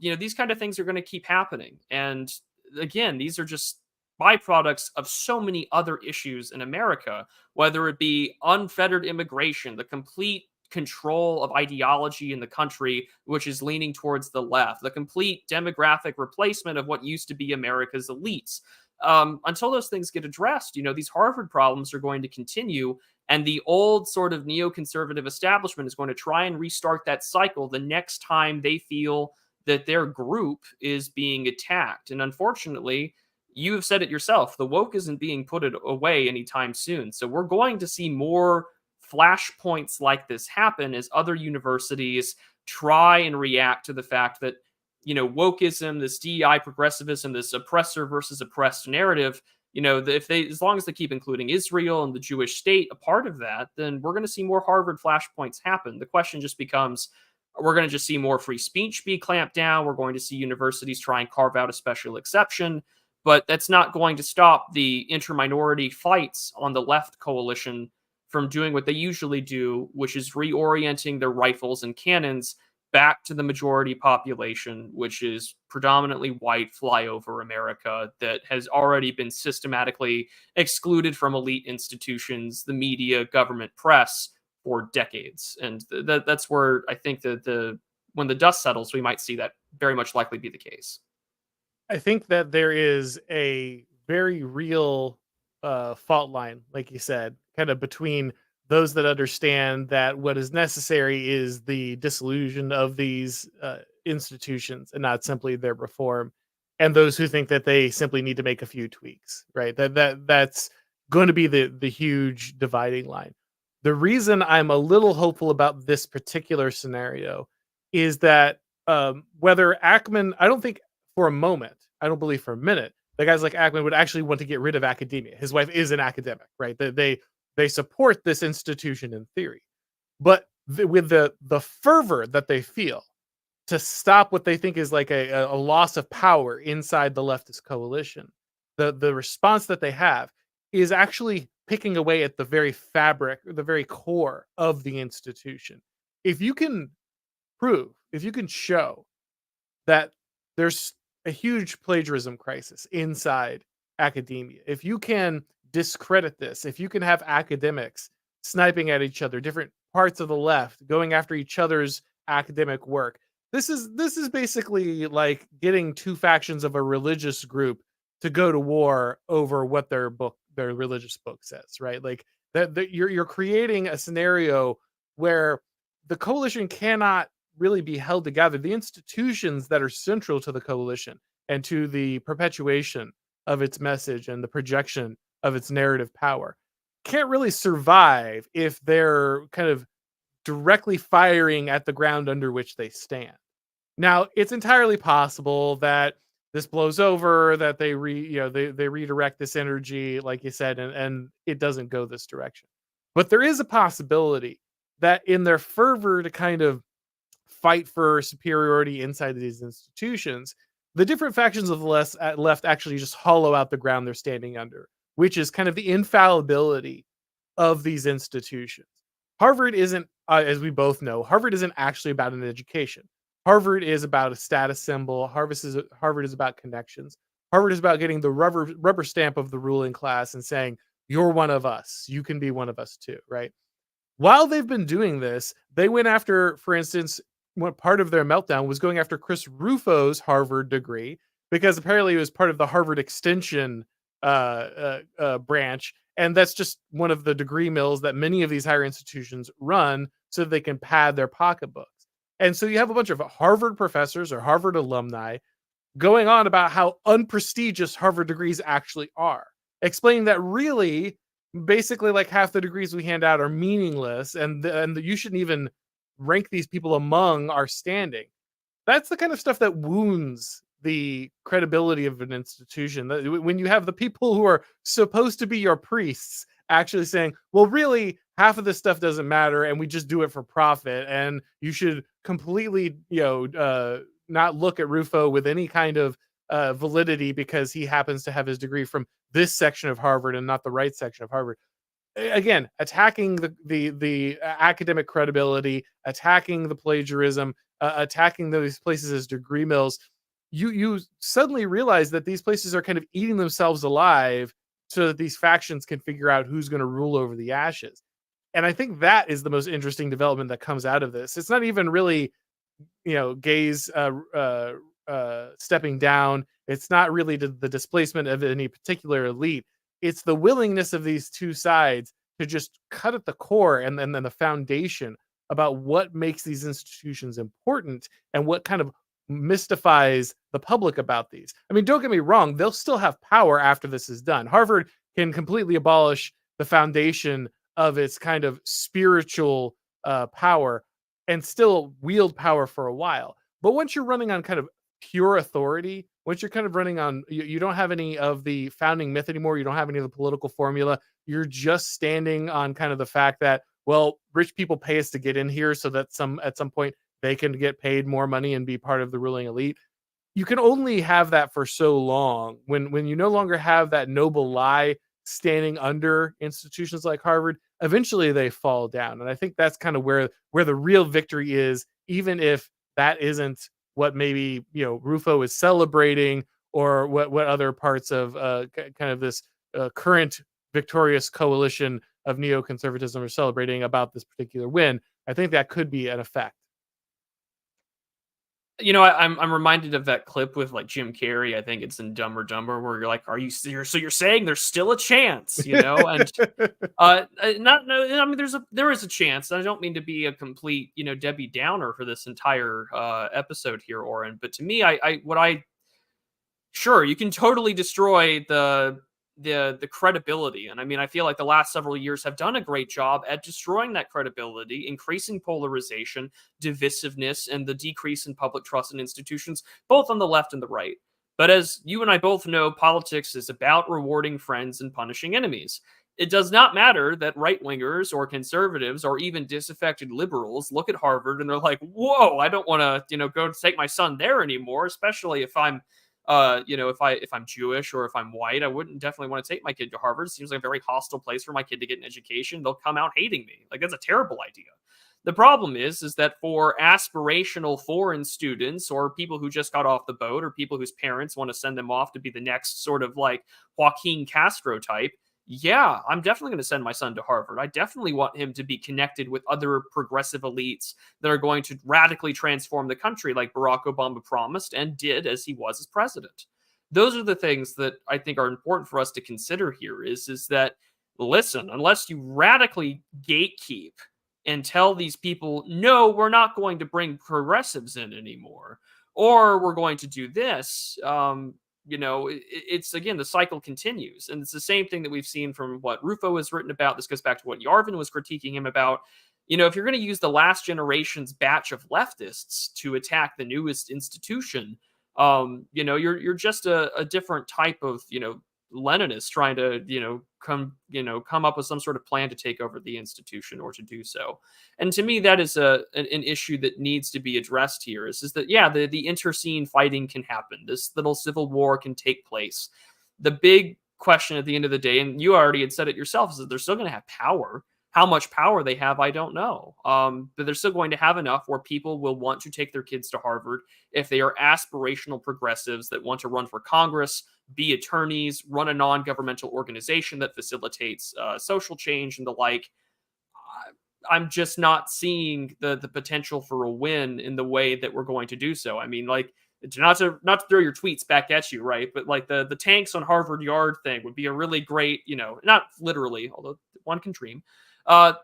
these kind of things are going to keep happening. And again, these are just byproducts of so many other issues in America, whether it be unfettered immigration, the complete control of ideology in the country, which is leaning towards the left, the complete demographic replacement of what used to be America's elites. Until those things get addressed, these Harvard problems are going to continue. And the old sort of neoconservative establishment is going to try and restart that cycle the next time they feel that their group is being attacked. And unfortunately, you have said it yourself, the woke isn't being put away anytime soon. So we're going to see more flashpoints like this happen as other universities try and react to the fact that, wokeism, this DEI progressivism, this oppressor versus oppressed narrative, as long as they keep including Israel and the Jewish state a part of that, then we're going to see more Harvard flashpoints happen. The question just becomes, we're going to just see more free speech be clamped down. We're going to see universities try and carve out a special exception, but that's not going to stop the interminority fights on the left coalition from doing what they usually do, which is reorienting their rifles and cannons back to the majority population, which is predominantly white flyover America that has already been systematically excluded from elite institutions, the media, government, press for decades. And that's where I think that when the dust settles, we might see that very much likely be the case. I think that there is a very real fault line, like you said, kind of between those that understand that what is necessary is the dissolution of these institutions and not simply their reform, and those who think that they simply need to make a few tweaks, right? That's going to be the huge dividing line. The reason I'm a little hopeful about this particular scenario is that whether Ackman, I don't think for a moment, I don't believe for a minute, the guys like Ackman would actually want to get rid of academia. His wife is an academic, right? They support this institution in theory, but with the fervor that they feel to stop what they think is like a loss of power inside the leftist coalition, the response that they have is actually picking away at the very fabric, the very core of the institution. If you can if you can show that there's a huge plagiarism crisis inside academia, if you can discredit this, if you can have academics sniping at each other, different parts of the left going after each other's academic work, this is basically like getting two factions of a religious group to go to war over what their religious book says, right? Like that you're creating a scenario where the coalition cannot really be held together. The institutions that are central to the coalition and to the perpetuation of its message and the projection of its narrative power can't really survive if they're kind of directly firing at the ground under which they stand. Now, it's entirely possible that this blows over, that they redirect this energy, like you said, and it doesn't go this direction. But there is a possibility that in their fervor to kind of fight for superiority inside these institutions, the different factions of the left actually just hollow out the ground they're standing under, which is kind of the infallibility of these institutions. Harvard isn't, as we both know, Harvard isn't actually about an education. Harvard is about a status symbol. Harvard is about connections. Harvard is about getting the rubber stamp of the ruling class and saying, "You're one of us. You can be one of us too." Right? While they've been doing this, they went after, for instance, what part of their meltdown was going after Chris Rufo's Harvard degree because apparently it was part of the Harvard Extension branch, and that's just one of the degree mills that many of these higher institutions run so that they can pad their pocketbooks. And so you have a bunch of Harvard professors or Harvard alumni going on about how unprestigious Harvard degrees actually are, explaining that really, basically, like half the degrees we hand out are meaningless, and you shouldn't even rank these people among our standing. That's the kind of stuff that wounds the credibility of an institution. When you have the people who are supposed to be your priests actually saying, well, really, half of this stuff doesn't matter, and we just do it for profit, and you should completely, not look at Rufo with any kind of validity because he happens to have his degree from this section of Harvard and not the right section of Harvard. Again, attacking the academic credibility, attacking the plagiarism, attacking those places as degree mills. You suddenly realize that these places are kind of eating themselves alive so that these factions can figure out who's going to rule over the ashes. And I think that is the most interesting development that comes out of this. It's not even really, Gay's stepping down. It's not really the displacement of any particular elite. It's the willingness of these two sides to just cut at the core and then the foundation about what makes these institutions important and what kind of mystifies the public about these. I mean, don't get me wrong, they'll still have power after this is done. Harvard can completely abolish the foundation of its kind of spiritual power and still wield power for a while. But once you're running on kind of pure authority, once you're kind of running on, you don't have any of the founding myth anymore. You don't have any of the political formula. You're just standing on kind of the fact that, well, rich people pay us to get in here so that at some point they can get paid more money and be part of the ruling elite. You can only have that for so long when you no longer have that noble lie standing under institutions like Harvard. Eventually they fall down. And I think that's kind of where the real victory is, even if that isn't what maybe Rufo is celebrating, or what other parts of kind of this current victorious coalition of neoconservatism are celebrating about this particular win. I think that could be an effect. I'm reminded of that clip with like Jim Carrey. I think it's in Dumb or Dumber, where you're like, "Are you serious? So you're saying there's still a chance?" And not no, I mean, there is a chance. I don't mean to be a complete, Debbie Downer for this entire episode here, Oren. But to me, what I sure, you can totally destroy the credibility, and I mean, I feel like the last several years have done a great job at destroying that credibility, increasing polarization, divisiveness, and the decrease in public trust in institutions, both on the left and the right. But as you and I both know, politics is about rewarding friends and punishing enemies. It does not matter that right wingers or conservatives or even disaffected liberals look at Harvard and they're like, "Whoa, I don't want to, go take my son there anymore," especially if I'm if I'm Jewish or if I'm white. I wouldn't definitely want to take my kid to Harvard. It seems like a very hostile place for my kid to get an education. They'll come out hating me. Like, that's a terrible idea. The problem is that for aspirational foreign students or people who just got off the boat or people whose parents want to send them off to be the next sort of like Joaquin Castro type, yeah, I'm definitely going to send my son to Harvard. I definitely want him to be connected with other progressive elites that are going to radically transform the country, like Barack Obama promised and did as he was as president. Those are the things that I think are important for us to consider here is that, listen, unless you radically gatekeep and tell these people, no, we're not going to bring progressives in anymore, or we're going to do this, it's again, the cycle continues. And it's the same thing that we've seen from what Rufo has written about. This goes back to what Yarvin was critiquing him about. If you're going to use the last generation's batch of leftists to attack the newest institution, you're just a different type of, Leninist trying to, come up with some sort of plan to take over the institution or to do so. And to me, that is an issue that needs to be addressed here. Is that, yeah, the interscene fighting can happen. This little civil war can take place. The big question at the end of the day, and you already had said it yourself, is that they're still going to have power. How much power they have, I don't know. But they're still going to have enough where people will want to take their kids to Harvard if they are aspirational progressives that want to run for Congress, be attorneys, run a non-governmental organization that facilitates social change and the like. I'm just not seeing the potential for a win in the way that we're going to do so. I mean, like, not to throw your tweets back at you, right? But like the tanks on Harvard Yard thing would be a really great, not literally, although one can dream.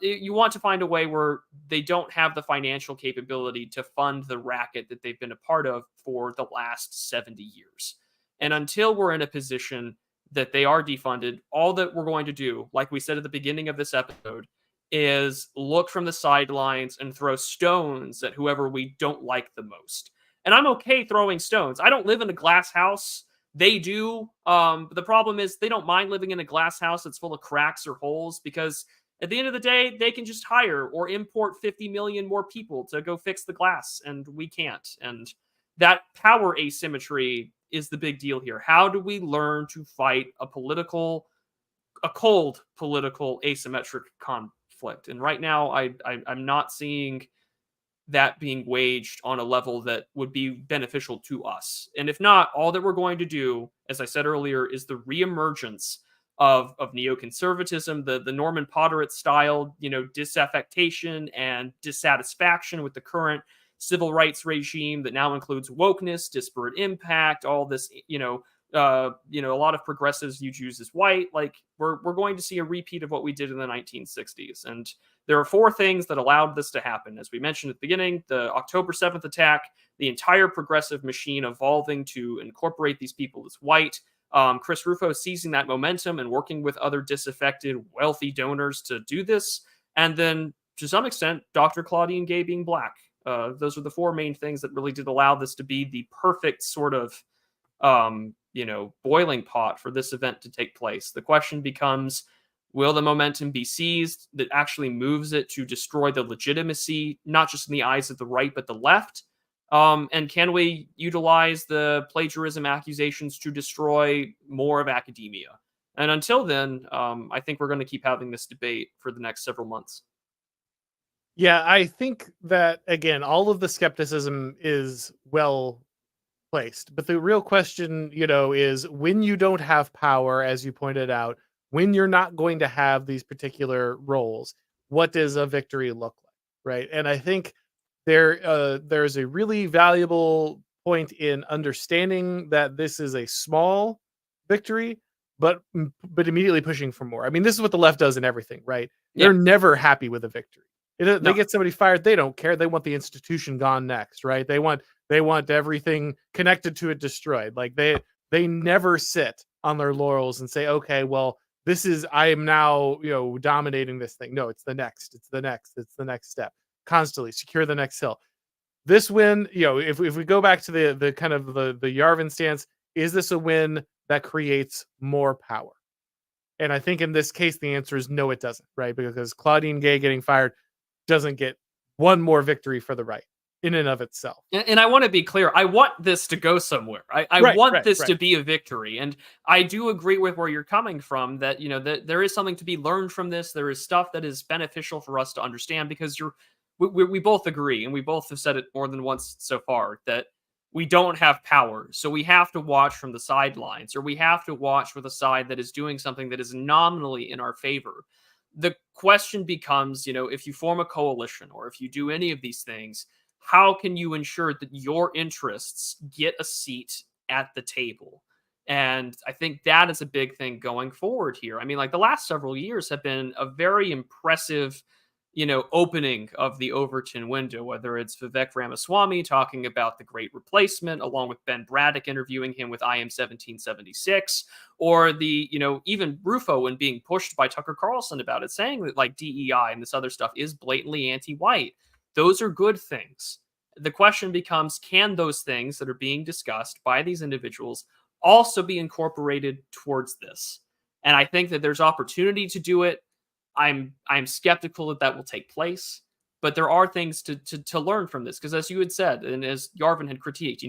You want to find a way where they don't have the financial capability to fund the racket that they've been a part of for the last 70 years. And until we're in a position that they are defunded, all that we're going to do, like we said at the beginning of this episode, is look from the sidelines and throw stones at whoever we don't like the most. And I'm okay throwing stones. I don't live in a glass house. They do. But the problem is they don't mind living in a glass house that's full of cracks or holes, because at the end of the day, they can just hire or import 50 million more people to go fix the glass, and we can't. And that power asymmetry is the big deal here. How do we learn to fight a cold political asymmetric conflict? And right now, I'm not seeing that being waged on a level that would be beneficial to us. And if not, all that we're going to do, as I said earlier, is the reemergence of neoconservatism, the Norman Potterit style, disaffectation and dissatisfaction with the current civil rights regime that now includes wokeness, disparate impact, all this, a lot of progressives you choose as white. Like, we're going to see a repeat of what we did in the 1960s. And there are four things that allowed this to happen. As we mentioned at the beginning, the October 7th attack, the entire progressive machine evolving to incorporate these people as white, Chris Rufo seizing that momentum and working with other disaffected, wealthy donors to do this, and then, to some extent, Dr. Claudine Gay being black. Those are the four main things that really did allow this to be the perfect sort of boiling pot for this event to take place. The question becomes, will the momentum be seized that actually moves it to destroy the legitimacy, not just in the eyes of the right, but the left? And can we utilize the plagiarism accusations to destroy more of academia? And until then, I think we're going to keep having this debate for the next several months. Yeah, I think that, again, all of the skepticism is well placed. But the real question, is when you don't have power, as you pointed out, when you're not going to have these particular roles, what does a victory look like? Right. And I think there's a really valuable point in understanding that this is a small victory, but immediately pushing for more. I mean, this is what the left does in everything, right? Yeah. They're never happy with a victory. They No. get somebody fired, they don't care. They want the institution gone next, right? They want everything connected to it destroyed. Like they never sit on their laurels and say, okay, well, this is I am now, dominating this thing. No, it's the next, it's the next step. Constantly secure the next hill. This win, if we go back to the kind of the Yarvin stance, is this a win that creates more power? And I think in this case, the answer is no, it doesn't, right? Because Claudine Gay getting fired doesn't get one more victory for the right in and of itself. And I want to be clear. I want this to go somewhere. I Right, want right, this right. to be a victory. And I do agree with where you're coming from that, that there is something to be learned from this. There is stuff that is beneficial for us to understand because we both agree, and we both have said it more than once so far, that we don't have power. So we have to watch from the sidelines, or we have to watch with a side that is doing something that is nominally in our favor. The question becomes, if you form a coalition or if you do any of these things, how can you ensure that your interests get a seat at the table? And I think that is a big thing going forward here. I mean, like the last several years have been a very impressive, opening of the Overton window, whether it's Vivek Ramaswamy talking about the Great Replacement, along with Ben Braddock interviewing him with I Am 1776, or the, even Rufo and being pushed by Tucker Carlson about it, saying that like DEI and this other stuff is blatantly anti-white. Those are good things. The question becomes, can those things that are being discussed by these individuals also be incorporated towards this? And I think that there's opportunity to do it. I'm skeptical that will take place, but there are things to learn from this, because as you had said, and as Yarvin had critiqued,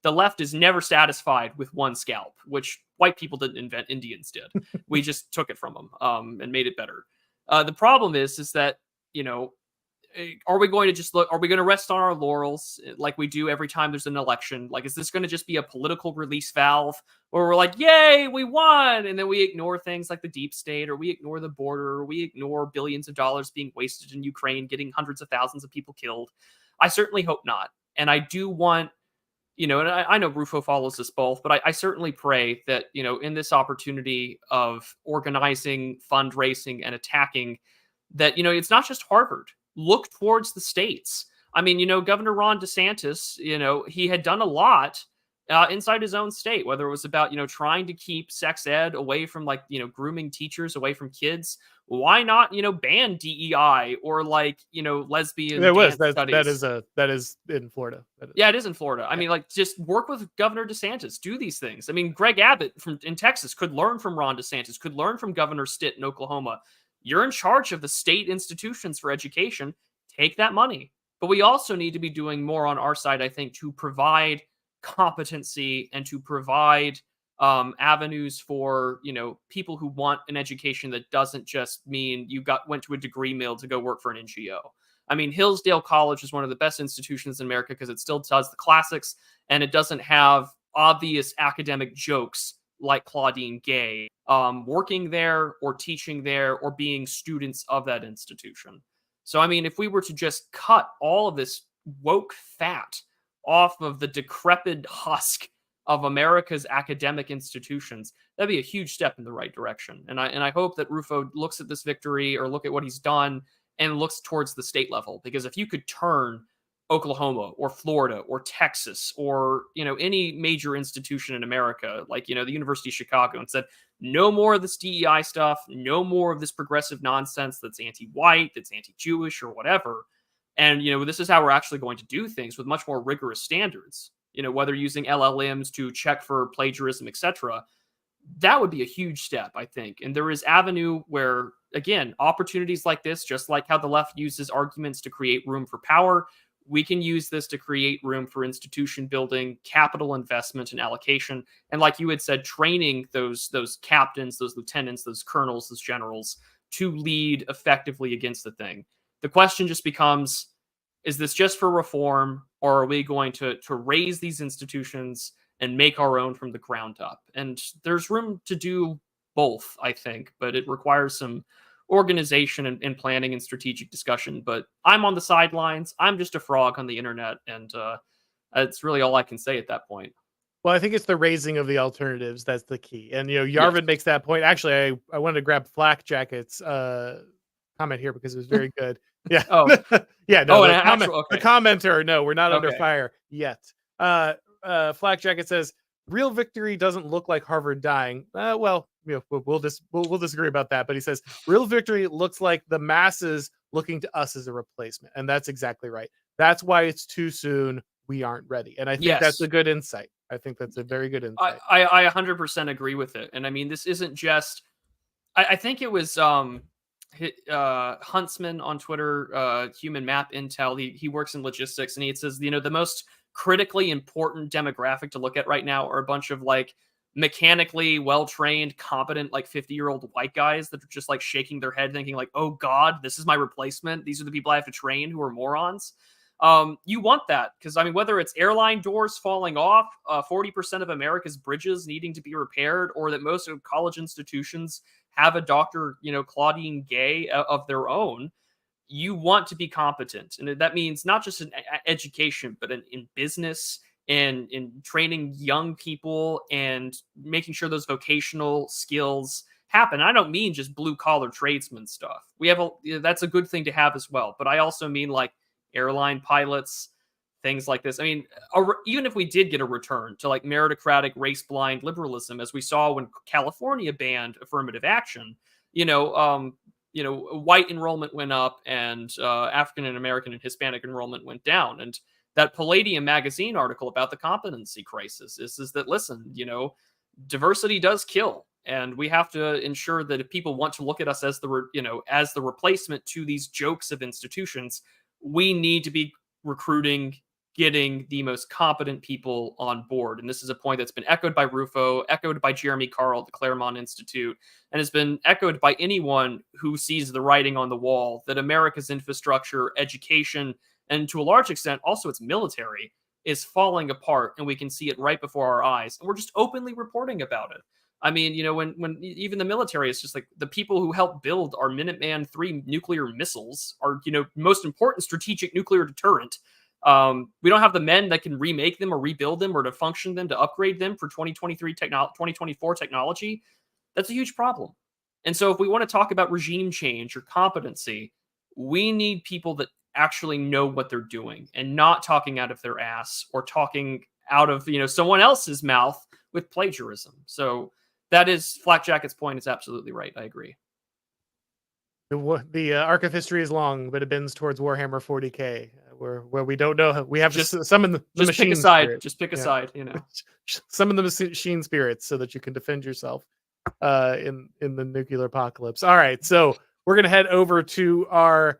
the left is never satisfied with one scalp, which white people didn't invent, Indians did. We just took it from them and made it better. The problem is that, are we going to just look? Are we going to rest on our laurels like we do every time there's an election? Like, is this going to just be a political release valve, or we're like, "Yay, we won," and then we ignore things like the deep state, or we ignore the border, or we ignore billions of dollars being wasted in Ukraine, getting hundreds of thousands of people killed? I certainly hope not, and I do want, and I know Rufo follows this both, but I certainly pray that in this opportunity of organizing, fundraising, and attacking, that it's not just Harvard. Look towards the states. I mean, Governor Ron DeSantis, he had done a lot inside his own state, whether it was about, trying to keep sex ed away from like, grooming teachers away from kids. Why not, ban DEI or like, lesbian There was dance studies? that is in Florida. Yeah, it is in Florida. I Yeah. mean, like, just work with Governor DeSantis. Do these things. I mean, Greg Abbott in Texas could learn from Ron DeSantis, could learn from Governor Stitt in Oklahoma. You're in charge of the state institutions for education. Take that money. But we also need to be doing more on our side, I think, to provide competency and to provide avenues for people who want an education that doesn't just mean you went to a degree mill to go work for an NGO. I mean, Hillsdale College is one of the best institutions in America because it still does the classics and it doesn't have obvious academic jokes like Claudine Gay working there or teaching there or being students of that institution. So, I mean, if we were to just cut all of this woke fat off of the decrepit husk of America's academic institutions, that'd be a huge step in the right direction. And I hope that Rufo looks at this victory or look at what he's done and looks towards the state level. Because if you could turn Oklahoma or Florida or Texas or, any major institution in America, like, the University of Chicago, and said, no more of this DEI stuff, no more of this progressive nonsense that's anti-white, that's anti-Jewish or whatever. And, this is how we're actually going to do things with much more rigorous standards, whether using LLMs to check for plagiarism, etc. That would be a huge step, I think. And there is avenue where, again, opportunities like this, just like how the left uses arguments to create room for power, we can use this to create room for institution building, capital investment and allocation. And like you had said, training those captains, those lieutenants, those colonels, those generals to lead effectively against the thing. The question just becomes, is this just for reform, or are we going to raise these institutions and make our own from the ground up? And there's room to do both, I think, but it requires some organization and planning and strategic discussion. But I'm on the sidelines. I'm just a frog on the internet, and that's really all I can say at that point. Well, I think it's the raising of the alternatives that's the key. And Yes. Yarvin makes that point. Actually, I wanted to grab Flak Jacket's comment here because it was very good. Yeah. Oh, Yeah, no, oh, an the actual. Okay. commenter, no, we're not under Okay. fire yet. Flak Jacket says real victory doesn't look like Harvard dying. Well, we'll disagree about that, but he says real victory looks like the masses looking to us as a replacement. And that's exactly right. That's why it's too soon. We aren't ready. And I think that's Yes. a good insight. I think that's a very good insight. I 100% agree with it. And I mean, this isn't just. I think it was Huntsman on Twitter, Human Map Intel. He works in logistics, and he says, the most critically important demographic to look at right now are a bunch of like mechanically well-trained, competent, like 50-year-old white guys that are just like shaking their head, thinking like, "Oh God, this is my replacement. These are the people I have to train who are morons." You want that because I mean, whether it's airline doors falling off, 40% of America's bridges needing to be repaired, or that most of college institutions have a doctor, Claudine Gay of their own, you want to be competent. And that means not just in education, but in business and in training young people and making sure those vocational skills happen. I don't mean just blue collar tradesman stuff. That's a good thing to have as well. But I also mean like airline pilots, things like this. I mean, even if we did get a return to like meritocratic, race blind liberalism, as we saw when California banned affirmative action, white enrollment went up and African and American and Hispanic enrollment went down. And that Palladium magazine article about the competency crisis is that, listen, diversity does kill. And we have to ensure that if people want to look at us as as the replacement to these jokes of institutions, we need to be recruiting, getting the most competent people on board. And this is a point that's been echoed by Rufo, echoed by Jeremy Carl at the Claremont Institute, and has been echoed by anyone who sees the writing on the wall that America's infrastructure, education, and to a large extent also its military is falling apart, and we can see it right before our eyes. And we're just openly reporting about it. I mean, when even the military is just like the people who helped build our Minuteman III nuclear missiles, our most important strategic nuclear deterrent. We don't have the men that can remake them or rebuild them or to function them, to upgrade them for 2024 technology. That's a huge problem. And so if we want to talk about regime change or competency, we need people that actually know what they're doing and not talking out of their ass or talking out of someone else's mouth with plagiarism. So that is Flak Jacket's point. Is absolutely right. I agree. The arc of history is long, but it bends towards Warhammer 40k, where we don't know. We have to summon the machine spirit. Just pick a side. Summon the machine spirits so that you can defend yourself in the nuclear apocalypse. All right, so we're gonna head over to our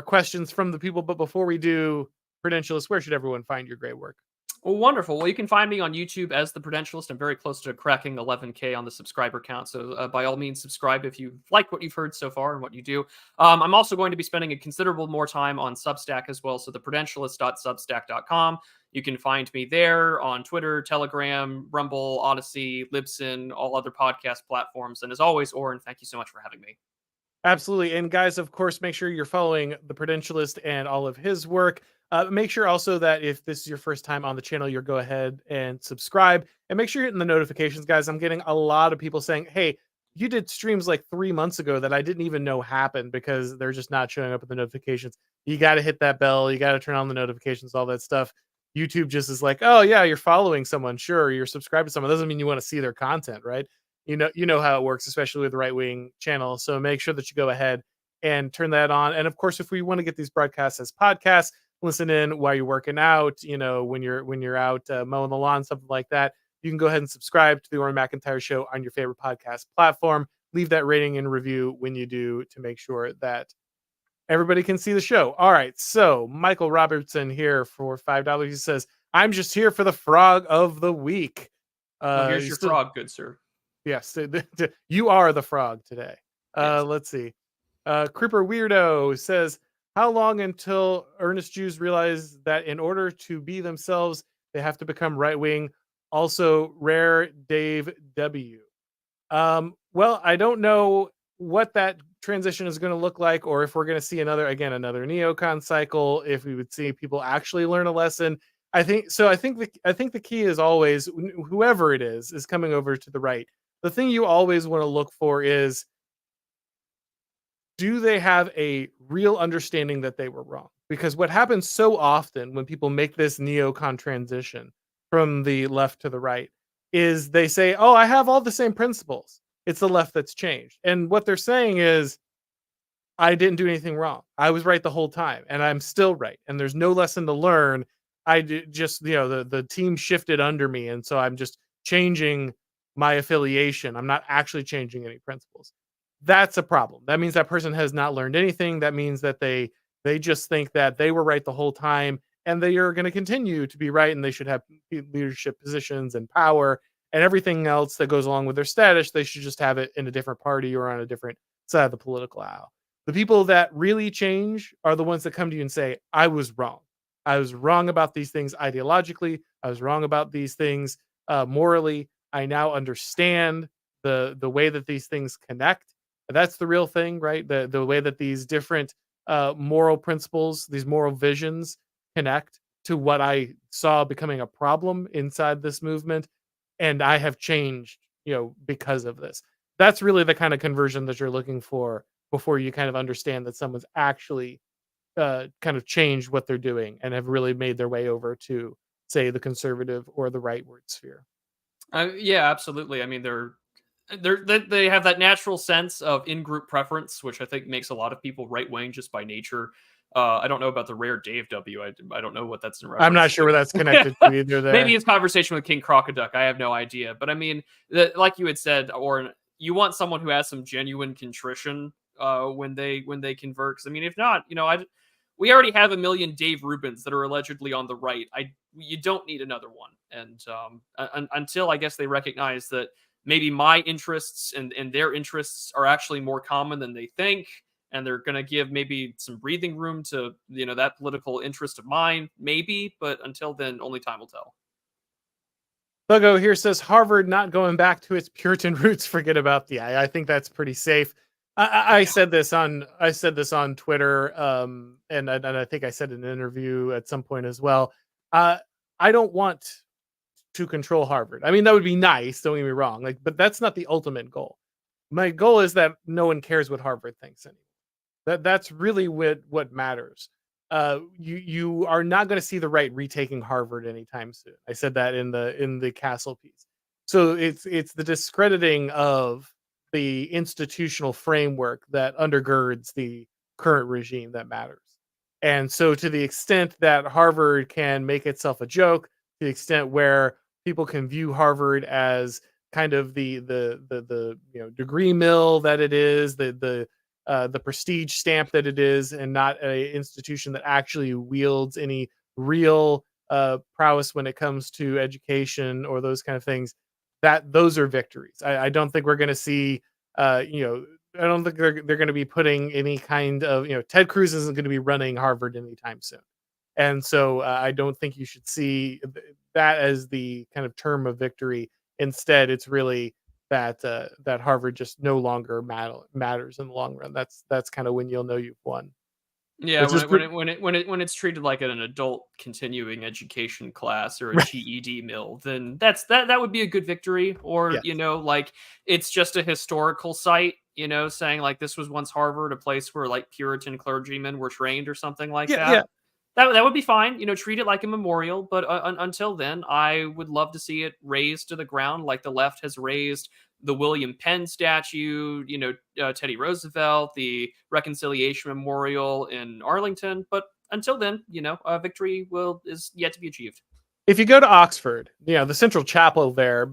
questions from the people. But before we do, Prudentialist, where should everyone find your great work? Well, wonderful. Well, you can find me on YouTube as The Prudentialist. I'm very close to cracking 11K on the subscriber count. So by all means, subscribe if you like what you've heard so far and what you do. I'm also going to be spending a considerable more time on Substack as well. So theprudentialist.substack.com. You can find me there on Twitter, Telegram, Rumble, Odyssey, Libsyn, all other podcast platforms. And as always, Auron, thank you so much for having me. Absolutely. And guys, of course, make sure you're following The Prudentialist and all of his work. Make sure also that if this is your first time on the channel, you'll go ahead and subscribe and make sure you're hitting the notifications, guys. I'm getting a lot of people saying, hey, you did streams like 3 months ago that I didn't even know happened because they're just not showing up in the notifications. You got to hit that bell. You got to turn on the notifications, all that stuff. YouTube just is like, oh yeah, you're following someone. Sure. You're subscribed to someone. Doesn't mean you want to see their content, right? You know how it works, especially with the right-wing channel. So make sure that you go ahead and turn that on. And of course, if we want to get these broadcasts as podcasts, listen in while you're working out, when you're out mowing the lawn, something like that, you can go ahead and subscribe to the Auron MacIntyre Show on your favorite podcast platform. Leave that rating and review when you do to make sure that everybody can see the show. All right. So Michael Robertson here for $5. He says, I'm just here for the frog of the week. Here's your frog, good sir. Yes, you are the frog today. Yes. Let's see. Creeper Weirdo says, how long until earnest Jews realize that in order to be themselves, they have to become right-wing? Also, Rare Dave W. Well, I don't know what that transition is going to look like, or if we're going to see another neocon cycle, if we would see people actually learn a lesson. I think so. I think the key is always whoever it is coming over to the right. The thing you always want to look for is, do they have a real understanding that they were wrong? Because what happens so often when people make this neocon transition from the left to the right is they say, "Oh, I have all the same principles. It's the left that's changed." And what they're saying is, I didn't do anything wrong. I was right the whole time, and I'm still right. And there's no lesson to learn. Just, the team shifted under me, and so I'm just changing my affiliation. I'm not actually changing any principles. That's a problem. That means that person has not learned anything. That means that they just think that they were right the whole time, and they are going to continue to be right, and they should have leadership positions and power and everything else that goes along with their status. They should just have it in a different party or on a different side of the political aisle. The people that really change are the ones that come to you and say, I was wrong. I was wrong about these things ideologically. I was wrong about these things morally. I now understand the way that these things connect. That's the real thing, right? The way that these different moral principles, these moral visions connect to what I saw becoming a problem inside this movement. And I have changed, because of this. That's really the kind of conversion that you're looking for before you kind of understand that someone's actually kind of changed what they're doing and have really made their way over to, say, the conservative or the rightward sphere. Yeah, absolutely. I mean, they have that natural sense of in-group preference, which I think makes a lot of people right-wing just by nature. I don't know about the rare Dave W. I don't know what that's in I'm not reference sure where that's connected to either Maybe there. his conversation with King Crocoduck. I have no idea. But I mean, like you had said, or you want someone who has some genuine contrition when they convert. 'Cause, I mean, if not, we already have a million Dave Rubins that are allegedly on the right. You don't need another one. And until I guess they recognize that maybe my interests and their interests are actually more common than they think, and they're going to give maybe some breathing room to that political interest of mine, maybe. But until then, only time will tell. Buggo here says Harvard not going back to its Puritan roots. Forget about the. I think that's pretty safe. I said this on Twitter, and I think I said in an interview at some point as well. I don't want to control Harvard. I mean, that would be nice. Don't get me wrong. But that's not the ultimate goal. My goal is that no one cares what Harvard thinks anymore. That's really what matters. You are not going to see the right retaking Harvard anytime soon. I said that in the Castle piece. So it's the discrediting of the institutional framework that undergirds the current regime that matters. And so to the extent that Harvard can make itself a joke, to the extent where people can view Harvard as kind of the degree mill that it is, the prestige stamp that it is, and not a institution that actually wields any real prowess when it comes to education or those kind of things. That those are victories. I don't think we're going to see. I don't think they're going to be putting any kind of Ted Cruz isn't going to be running Harvard anytime soon, and so I don't think you should see that as the kind of term of victory. Instead, it's really that Harvard just no longer matters in the long run. That's kind of when you'll know you've won. Yeah, Which is good. when it's treated like an adult continuing education class or a Right. GED mill, then that would be a good victory. Or Yes. like it's just a historical site, saying like this was once Harvard, a place where like Puritan clergymen were trained or something like Yeah. that. Yeah. That would be fine, treat it like a memorial. But until then, I would love to see it razed to the ground, like the left has raised the William Penn statue, Teddy Roosevelt, the Reconciliation Memorial in Arlington. But until then, victory is yet to be achieved. If you go to Oxford, the Central Chapel there,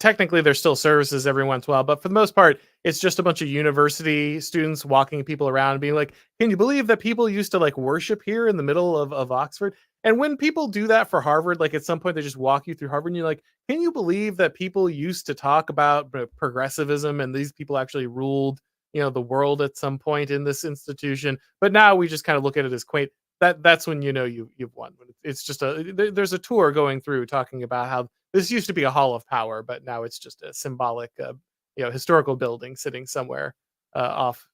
technically there's still services every once in a while, but for the most part, it's just a bunch of university students walking people around and being like, can you believe that people used to like worship here in the middle of Oxford? And when people do that for Harvard, like at some point they just walk you through Harvard and you're like, can you believe that people used to talk about progressivism and these people actually ruled, the world at some point in this institution? But now we just kind of look at it as quaint. That's when you've won. It's just there's a tour going through talking about how this used to be a hall of power, but now it's just a symbolic historical building sitting somewhere off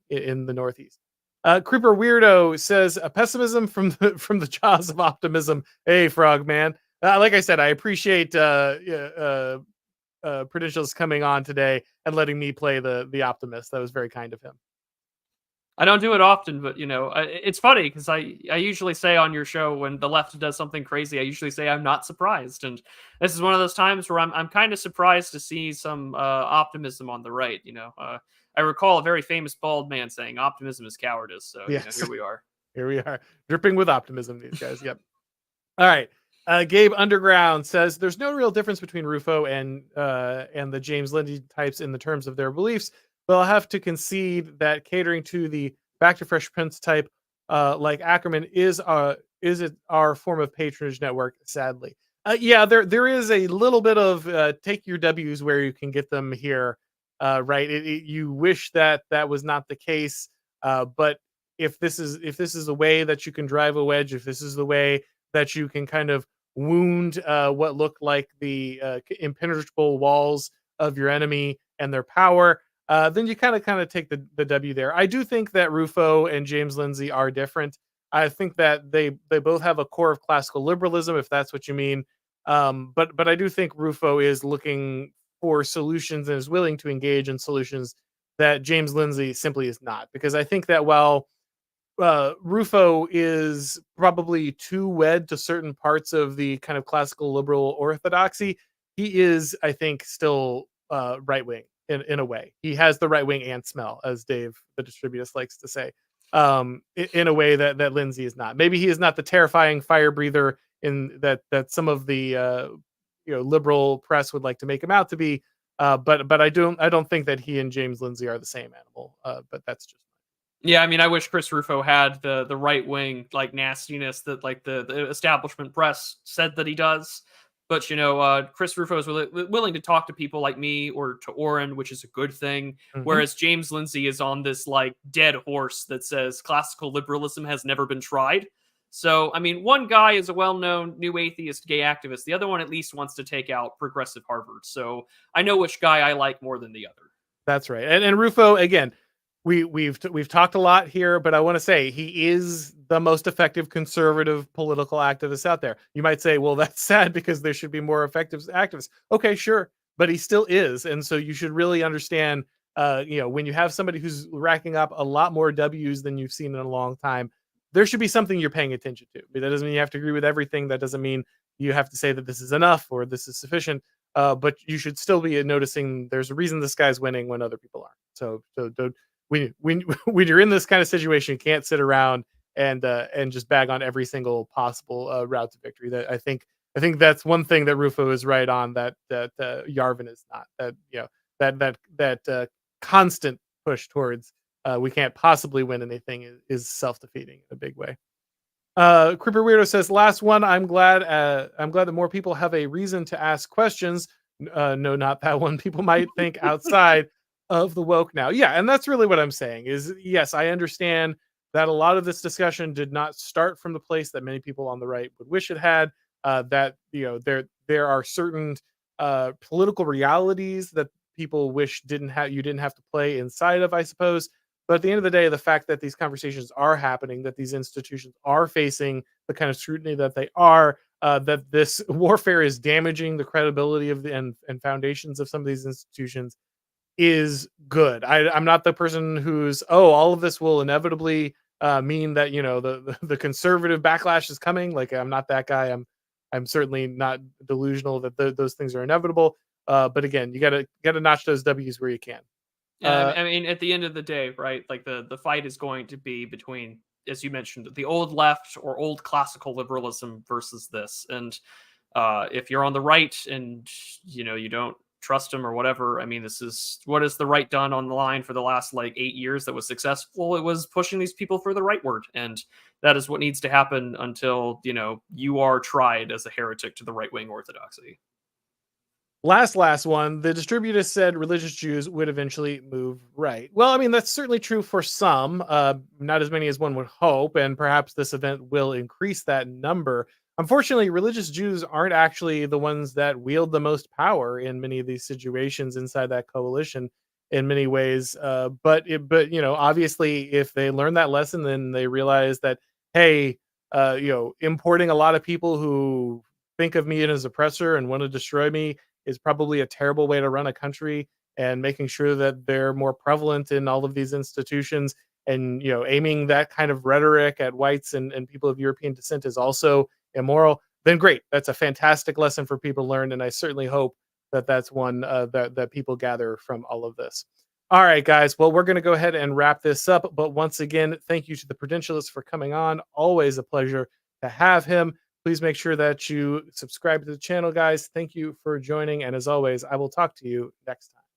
in the Northeast. Creeper Weirdo says pessimism from from the jaws of optimism. Hey, Frog Man. Like I said, I appreciate Prudentialist coming on today and letting me play the optimist. That was very kind of him. I don't do it often, but it's funny because I usually say on your show when the left does something crazy, I usually say I'm not surprised, and this is one of those times where I'm kind of surprised to see some optimism on the right. I recall a very famous bald man saying, "Optimism is cowardice." So Yes, here we are. here we are, dripping with optimism. These guys. Yep. All right. Gabe Underground says there's no real difference between Rufo and the James Lindsay types in the terms of their beliefs, but I'll have to concede that catering to the Back to Fresh Prince type, like Ackerman, is it our form of patronage network? Sadly, yeah, there is a little bit of take your W's where you can get them here, right? You wish that that was not the case, but if this is a way that you can drive a wedge, if this is the way that you can kind of wound what look like the impenetrable walls of your enemy and their power, then you kind of take the W there. I do think that Rufo and James Lindsay are different. I think that they both have a core of classical liberalism, if that's what you mean. But I do think Rufo is looking for solutions and is willing to engage in solutions that James Lindsay simply is not. Because I think that while Rufo is probably too wed to certain parts of the kind of classical liberal orthodoxy, he is, I think, still right wing in a way. He has the right wing ant smell, as Dave the Distributist likes to say, in a way that Lindsay is not. Maybe he is not the terrifying fire breather in that some of the liberal press would like to make him out to be. But I don't think that he and James Lindsay are the same animal. But that's just. Yeah, I mean, I wish Chris Rufo had the right wing like nastiness that like the establishment press said that he does. But Chris Rufo is willing to talk to people like me or to Auron, which is a good thing. Mhm. Whereas James Lindsay is on this like dead horse that says classical liberalism has never been tried. So, I mean, one guy is a well-known new atheist gay activist. The other one at least wants to take out progressive Harvard. So I know which guy I like more than the other. That's right. And Rufo, again, we've talked a lot here, but I want to say he is the most effective conservative political activist out there. You might say, well, that's sad because there should be more effective activists. Okay, sure, but he still is, and so you should really understand. When you have somebody who's racking up a lot more W's than you've seen in a long time, there should be something you're paying attention to. But that doesn't mean you have to agree with everything. That doesn't mean you have to say that this is enough or this is sufficient. But you should still be noticing there's a reason this guy's winning when other people aren't. So don't when you're in this kind of situation, you can't sit around and just bag on every single possible route to victory. That I think that's one thing that Rufo is right on, that Yarvin is not. That that constant push towards we can't possibly win anything is self-defeating in a big way. Creeper Weirdo says, last one. I'm glad that more people have a reason to ask questions. No, not that one. People might think outside of the woke now. Yeah, and that's really what I'm saying is, yes, I understand that a lot of this discussion did not start from the place that many people on the right would wish it had. That there are certain political realities that people wish you didn't have to play inside of, I suppose. But at the end of the day, the fact that these conversations are happening, that these institutions are facing the kind of scrutiny that they are, that this warfare is damaging the credibility of and foundations of some of these institutions is good. I'm not the person who's, all of this will inevitably mean that the conservative backlash is coming. Like, I'm not that guy. I'm certainly not delusional that those things are inevitable. But again, you gotta notch those W's where you can. Yeah, Uh, I mean, at the end of the day, right? Like the fight is going to be between, as you mentioned, the old left or old classical liberalism versus this. And if you're on the right and you don't trust them or whatever, I mean, this is what has the right done on the line for the last like 8 years that was successful? It was pushing these people for the rightward, and that is what needs to happen until you are tried as a heretic to the right wing orthodoxy. last one. The distributor said religious Jews would eventually move right. Well, I mean, that's certainly true for some, not as many as one would hope, and perhaps this event will increase that number. Unfortunately, religious Jews aren't actually the ones that wield the most power in many of these situations inside that coalition. in many ways. But obviously, if they learn that lesson, then they realize that, hey, importing a lot of people who think of me as oppressor and want to destroy me is probably a terrible way to run a country. And making sure that they're more prevalent in all of these institutions, and aiming that kind of rhetoric at whites and people of European descent is also immoral, then great. That's a fantastic lesson for people to learn, and I certainly hope that that's one that people gather from all of this. All right, guys. Well, we're going to go ahead and wrap this up. But once again, thank you to the Prudentialist for coming on. Always a pleasure to have him. Please make sure that you subscribe to the channel, guys. Thank you for joining. And as always, I will talk to you next time.